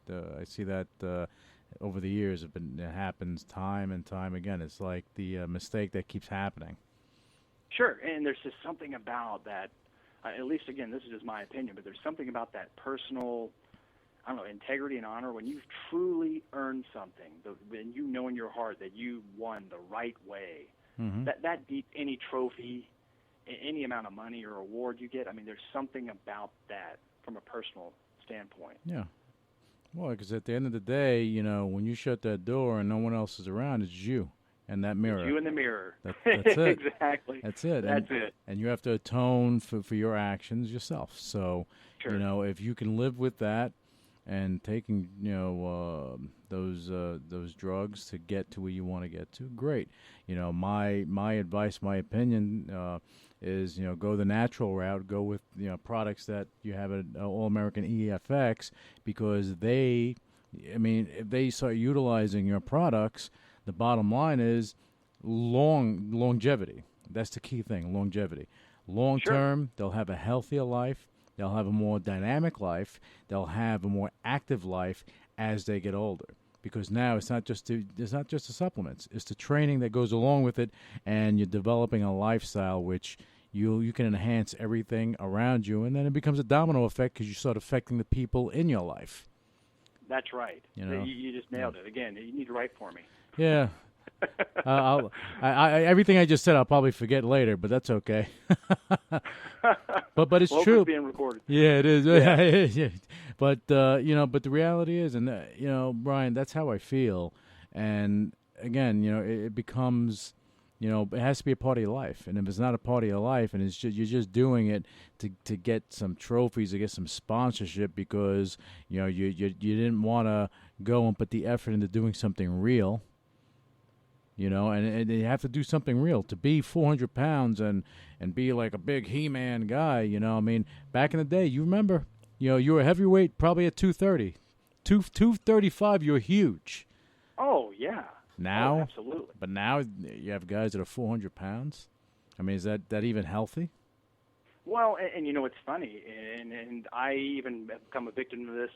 Over the years, it happens time and time again. It's like the mistake that keeps happening. Sure, and there's just something about that. At least, again, this is just my opinion, but there's something about that personal, I don't know, integrity and honor when you've truly earned something, when you know in your heart that you won the right way. Mm-hmm. That beats any trophy, any amount of money or award you get. I mean, there's something about that from a personal standpoint. Yeah. Well, because at the end of the day, when you shut that door and no one else is around, it's you and that mirror. It's you in the mirror. That's it. Exactly. That's it. That's it. And you have to atone for your actions yourself. So, sure. If you can live with that and taking, those drugs to get to where you want to get to, great. My advice, my opinion is, go the natural route. Go with, products that you have at All-American AAEFX, because if they start utilizing your products, the bottom line is longevity. That's the key thing, longevity. Long term, they'll have a healthier life. They'll have a more dynamic life. They'll have a more active life as they get older. Because now it's not just the supplements; it's the training that goes along with it, and you're developing a lifestyle which you can enhance everything around you, and then it becomes a domino effect because you start affecting the people in your life. That's right. You just nailed it. Again, you need to write for me. Yeah. Everything I just said, I'll probably forget later, but that's okay. but it's true. It's being recorded. Yeah, it is. Yeah. Yeah. But but the reality is, and Brian, that's how I feel. And again, it becomes, it has to be a part of your life. And if it's not a part of your life, and you're just doing it to get some trophies, to get some sponsorship, because you didn't want to go and put the effort into doing something real. And you have to do something real to be 400 pounds and be like a big He-Man guy. Back in the day, you remember, you were a heavyweight probably at 230. 235, you're huge. Oh, yeah. Now? Oh, absolutely. But now you have guys that are 400 pounds. I mean, is that even healthy? Well, and it's funny, and I even have become a victim of this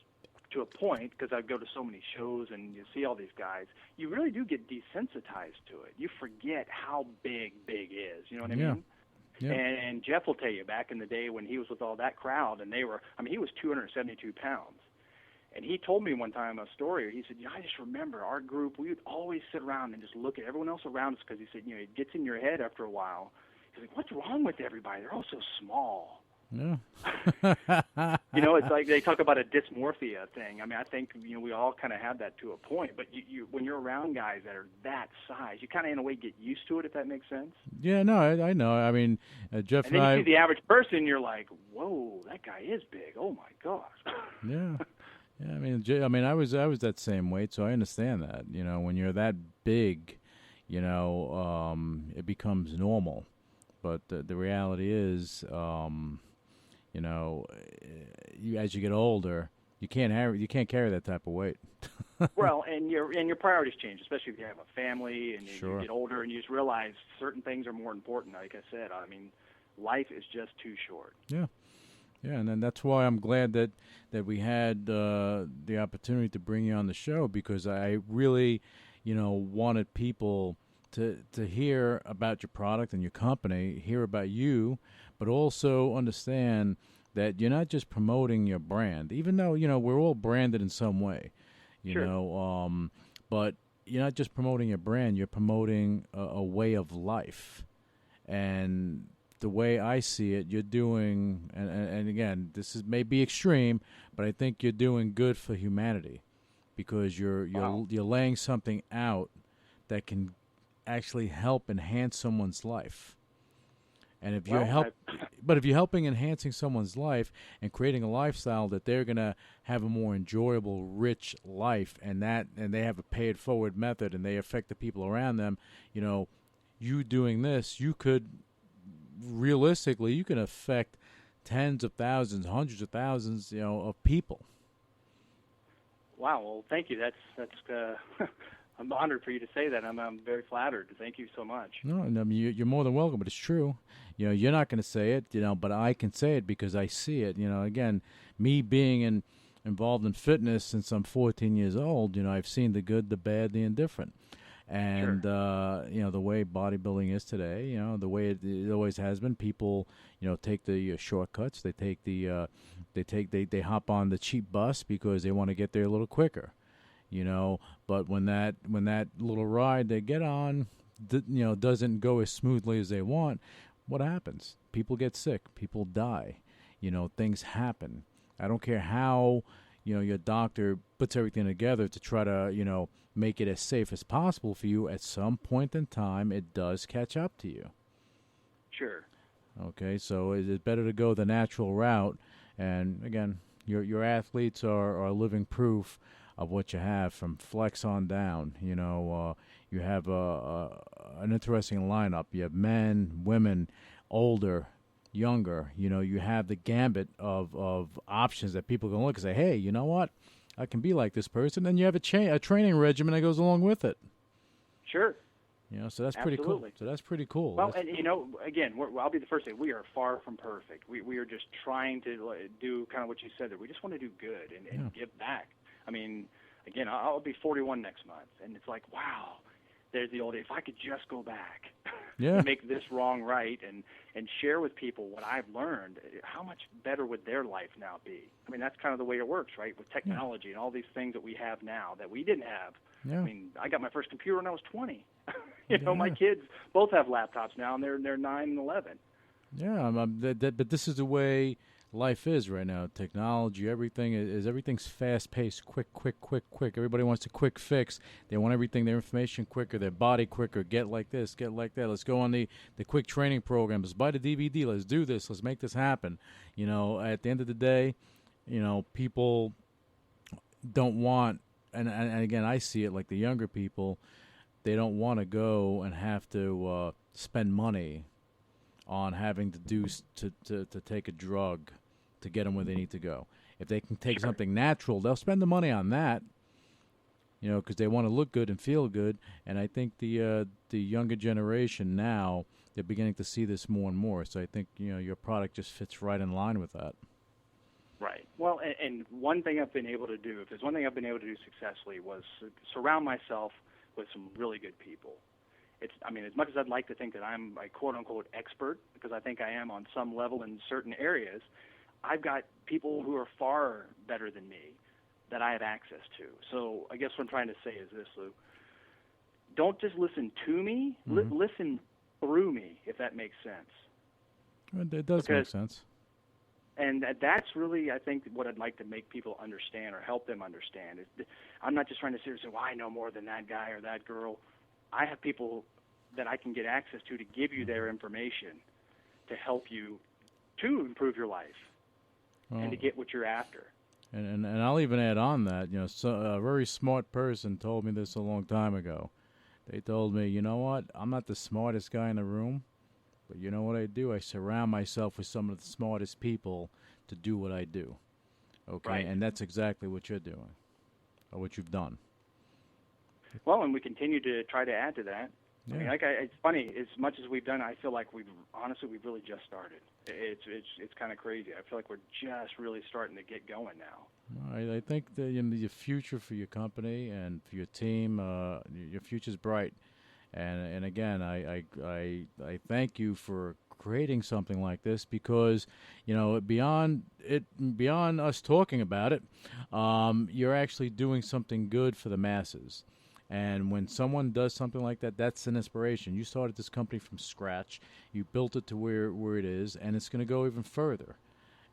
to a point, because I go to so many shows and you see all these guys, you really do get desensitized to it. You forget how big is. You know what I mean? Yeah. And Jeff will tell you, back in the day when he was with all that crowd, and he was 272 pounds. And he told me one time a story. He said, I just remember our group, we would always sit around and just look at everyone else around us, because he said, it gets in your head after a while. He's like, what's wrong with everybody? They're all so small. Yeah. It's like they talk about a dysmorphia thing. I mean, I think, we all kind of have that to a point. But you when you're around guys that are that size, you kind of, in a way, get used to it, if that makes sense. Yeah, no, I know. I mean, Jeff and then you see the average person, you're like, whoa, that guy is big. Oh, my gosh. Yeah. Yeah, I mean, I was that same weight, so I understand that. When you're that big, it becomes normal. But the reality is, as you get older, you can't carry that type of weight. Well, and your priorities change, especially if you have a family and Sure. you get older, and you just realize certain things are more important. Like I said, I mean, life is just too short. Yeah. Yeah, and then that's why I'm glad that we had the opportunity to bring you on the show, because I really, wanted people to hear about your product and your company, hear about you, but also understand that you're not just promoting your brand, even though, we're all branded in some way, but you're not just promoting your brand, you're promoting a way of life. And the way I see it, you're doing, and again, this may be extreme, but I think you're doing good for humanity, because you're laying something out that can actually help enhance someone's life. And if but if you're helping enhancing someone's life and creating a lifestyle that they're gonna have a more enjoyable, rich life, and they have a pay it forward method, and they affect the people around them, you doing this, you could realistically you can affect tens of thousands, hundreds of thousands, of people. Wow. Well, thank you. That's I'm honored for you to say that. I'm very flattered. Thank you so much. No, I mean, you're more than welcome, but it's true. You're not going to say it, but I can say it because I see it. Again, me being involved in fitness since I'm 14 years old, I've seen the good, the bad, the indifferent. And, the way bodybuilding is today, the way it always has been, people, take the shortcuts. They take they hop on the cheap bus because they want to get there a little quicker. But when that little ride they get on, doesn't go as smoothly as they want, what happens? People get sick. People die. Things happen. I don't care how, your doctor puts everything together to try to, make it as safe as possible for you. At some point in time, it does catch up to you. Sure. Okay, so it's better to go the natural route. And again, your athletes are living proof of what you have from flex on down. You have an interesting lineup. You have men, women, older, younger. You have the gambit of options that people can look and say, hey, you know what? I can be like this person. And you have a training regimen that goes along with it. Sure. So that's pretty cool. Well, and again, I'll be the first to say we are far from perfect. We are just trying to do kind of what you said there. We just want to do good and give back. I mean, again, I'll be 41 next month, and it's like, wow, there's the old, if I could just go back and make this wrong right and share with people what I've learned, how much better would their life now be? I mean, that's kind of the way it works, right, with technology and all these things that we have now that we didn't have. Yeah. I mean, I got my first computer when I was 20. My kids both have laptops now, and they're 9 and 11. Yeah, but this is the way life is right now. Technology, everything's fast-paced, quick. Everybody wants a quick fix. They want everything, their information quicker, their body quicker. Get like this, get like that. Let's go on the quick training program. Let's buy the DVD. Let's do this. Let's make this happen. At the end of the day, people don't want, and again, I see it like the younger people, they don't want to go and have to spend money on having to take a drug to get them where they need to go. If they can take something natural, they'll spend the money on that, because they want to look good and feel good. And I think the younger generation now, they're beginning to see this more and more. So I think, your product just fits right in line with that. Right. Well, and one thing I've been able to do, if there's one thing I've been able to do successfully, was surround myself with some really good people. As much as I'd like to think that I'm a quote-unquote expert, because I think I am on some level in certain areas, I've got people who are far better than me that I have access to. So I guess what I'm trying to say is this, Lou. Don't just listen to me, listen through me, if that makes sense. It does make sense. And that's really, I think, what I'd like to make people understand or help them understand. I'm not just trying to sit here and say, well, I know more than that guy or that girl. I have people that I can get access to give you their information to help you to improve your life and to get what you're after. And I'll even add on that, a very smart person told me this a long time ago. They told me, you know what, I'm not the smartest guy in the room, but you know what I do? I surround myself with some of the smartest people to do what I do. Okay? Right. And that's exactly what you're doing, or what you've done. Well, and we continue to try to add to that. Yeah. I mean, it's funny. As much as we've done, I feel like we've really just started. It's kind of crazy. I feel like we're just really starting to get going now. I think the future for your company and for your team, your future's bright. And again, I thank you for creating something like this because, beyond us talking about it, you're actually doing something good for the masses. And when someone does something like that, that's an inspiration. You started this company from scratch. You built it to where it is, and it's going to go even further.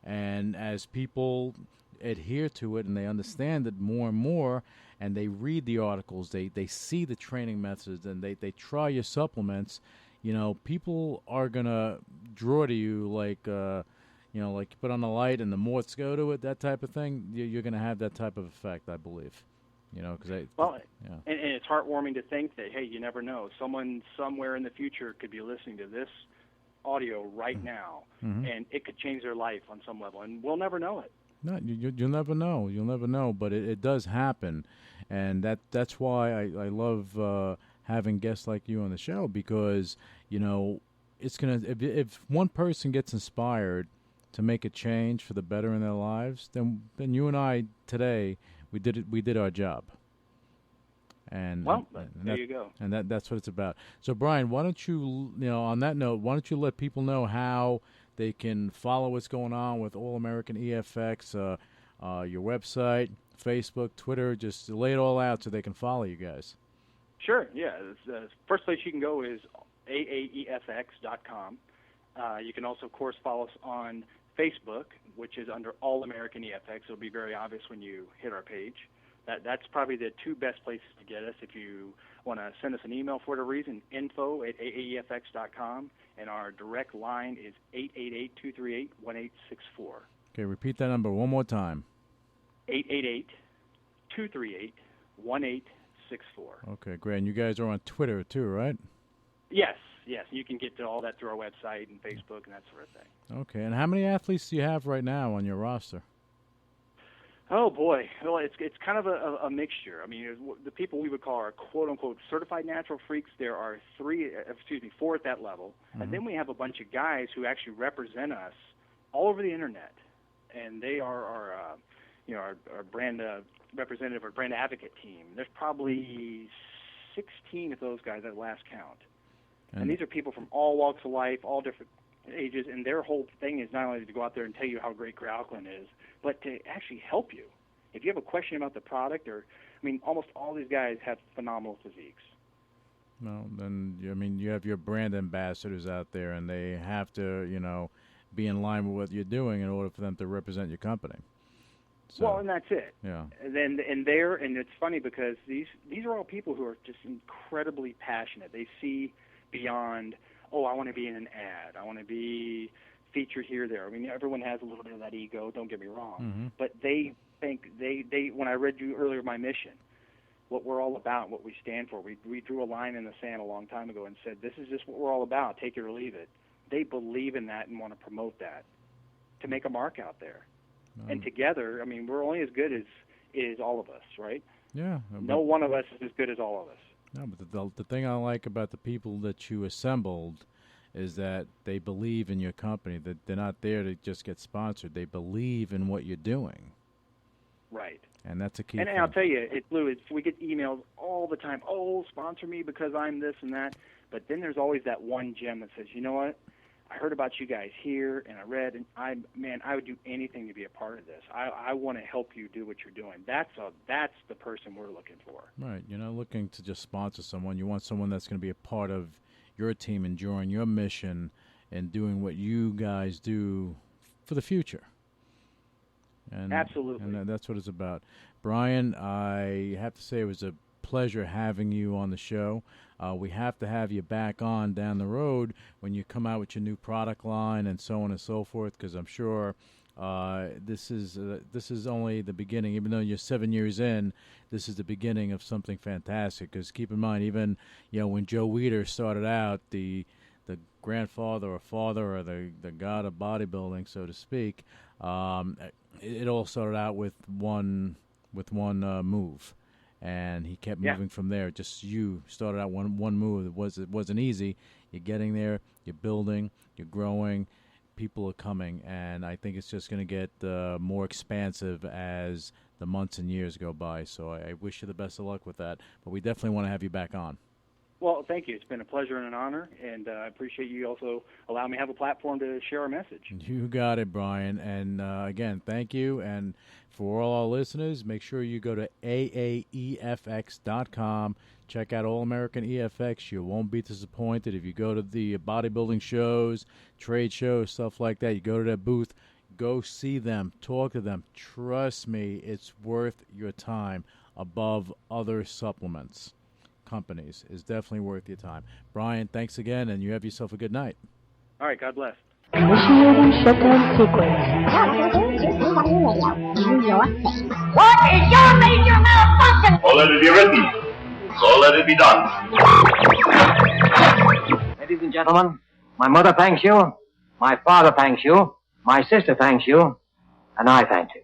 And as people adhere to it and they understand it more and more, and they read the articles, they see the training methods, and they try your supplements, people are going to draw to you like you put on the light and the moths go to it, that type of thing. You're going to have that type of effect, I believe. And it's heartwarming to think that, hey, you never know. Someone somewhere in the future could be listening to this audio right now, and it could change their life on some level, and we'll never know it. No, you'll never know. You'll never know, but it does happen, and that's why I love having guests like you on the show, because it's gonna if one person gets inspired to make a change for the better in their lives, then you and I today we did our job. And there you go. And that's what it's about. So Brian, why don't you on that note, why don't you let people know how they can follow what's going on with All American EFX, your website, Facebook, Twitter, just lay it all out so they can follow you guys. Sure, yeah. The first place you can go is AAEFX.com. You can also, of course, follow us on Facebook, which is under All American EFX. It'll be very obvious when you hit our page. That's probably the two best places to get us. If you want to send us an email for whatever reason, info@AAEFX.com, and our direct line is 888-238-1864. Okay, repeat that number one more time. 888-238-1864. Okay, great. And you guys are on Twitter too, right? Yes. You can get to all that through our website and Facebook and that sort of thing. Okay, and how many athletes do you have right now on your roster? Oh boy, well, it's kind of a mixture. I mean, the people we would call our quote unquote certified natural freaks. There are four at that level, and then we have a bunch of guys who actually represent us all over the internet, and they are our brand representative or brand advocate team. There's probably 16 of those guys at last count, and these are people from all walks of life, all different ages, and their whole thing is not only to go out there and tell you how great Gray Alkaline is, but to actually help you. If you have a question about the product, almost all these guys have phenomenal physiques. Well, then, you have your brand ambassadors out there, and they have to, be in line with what you're doing in order for them to represent your company. So, well, and that's it. Yeah. And it's funny because these are all people who are just incredibly passionate. They see beyond, I want to be in an ad. I want to be featured here, there. Everyone has a little bit of that ego, don't get me wrong. But they think, when I read you earlier my mission, what we're all about, what we stand for, we drew a line in the sand a long time ago and said, this is just what we're all about, take it or leave it. They believe in that and want to promote that to make a mark out there. And together, we're only as good as all of us, right? Yeah. No one of us is as good as all of us. No, but the thing I like about the people that you assembled is that they believe in your company, that they're not there to just get sponsored. They believe in what you're doing. Right. And that's a key thing. And I'll tell you, Lou, we get emails all the time, sponsor me because I'm this and that. But then there's always that one gem that says, you know what? I heard about you guys here, and I read, and I would do anything to be a part of this. I want to help you do what you're doing. That's the person we're looking for. Right. You're not looking to just sponsor someone. You want someone that's going to be a part of your team, enjoying your mission, and doing what you guys do for the future. And, absolutely. And that's what it's about. Brian, I have to say it was a pleasure having you on the show. We have to have you back on down the road when you come out with your new product line and so on and so forth, because I'm sure this is only the beginning. Even though you're 7 years in, this is the beginning of something fantastic. Because keep in mind, even when Joe Weider started out, the grandfather or father or the god of bodybuilding, so to speak, it all started out with one move. And he kept moving from there. Just you started out one move. It wasn't easy. You're getting there. You're building. You're growing. People are coming, and I think it's just going to get more expansive as the months and years go by. So I wish you the best of luck with that. But we definitely want to have you back on. Well, thank you. It's been a pleasure and an honor, and I appreciate you also allowing me to have a platform to share our message. You got it, Brian. And again, thank you. And for all our listeners, make sure you go to AAEFX.com. Check out All American EFX. You won't be disappointed. If you go to the bodybuilding shows, trade shows, stuff like that, you go to their booth, go see them, talk to them. Trust me, it's worth your time above other supplements companies. Is definitely worth your time. Brian, thanks again, and you have yourself a good night. All right, God bless. Initiating shutdown sequence. What is your major malfunction? So let it be written. So let it be done. Ladies and gentlemen, my mother thanks you, my father thanks you, my sister thanks you, and I thank you.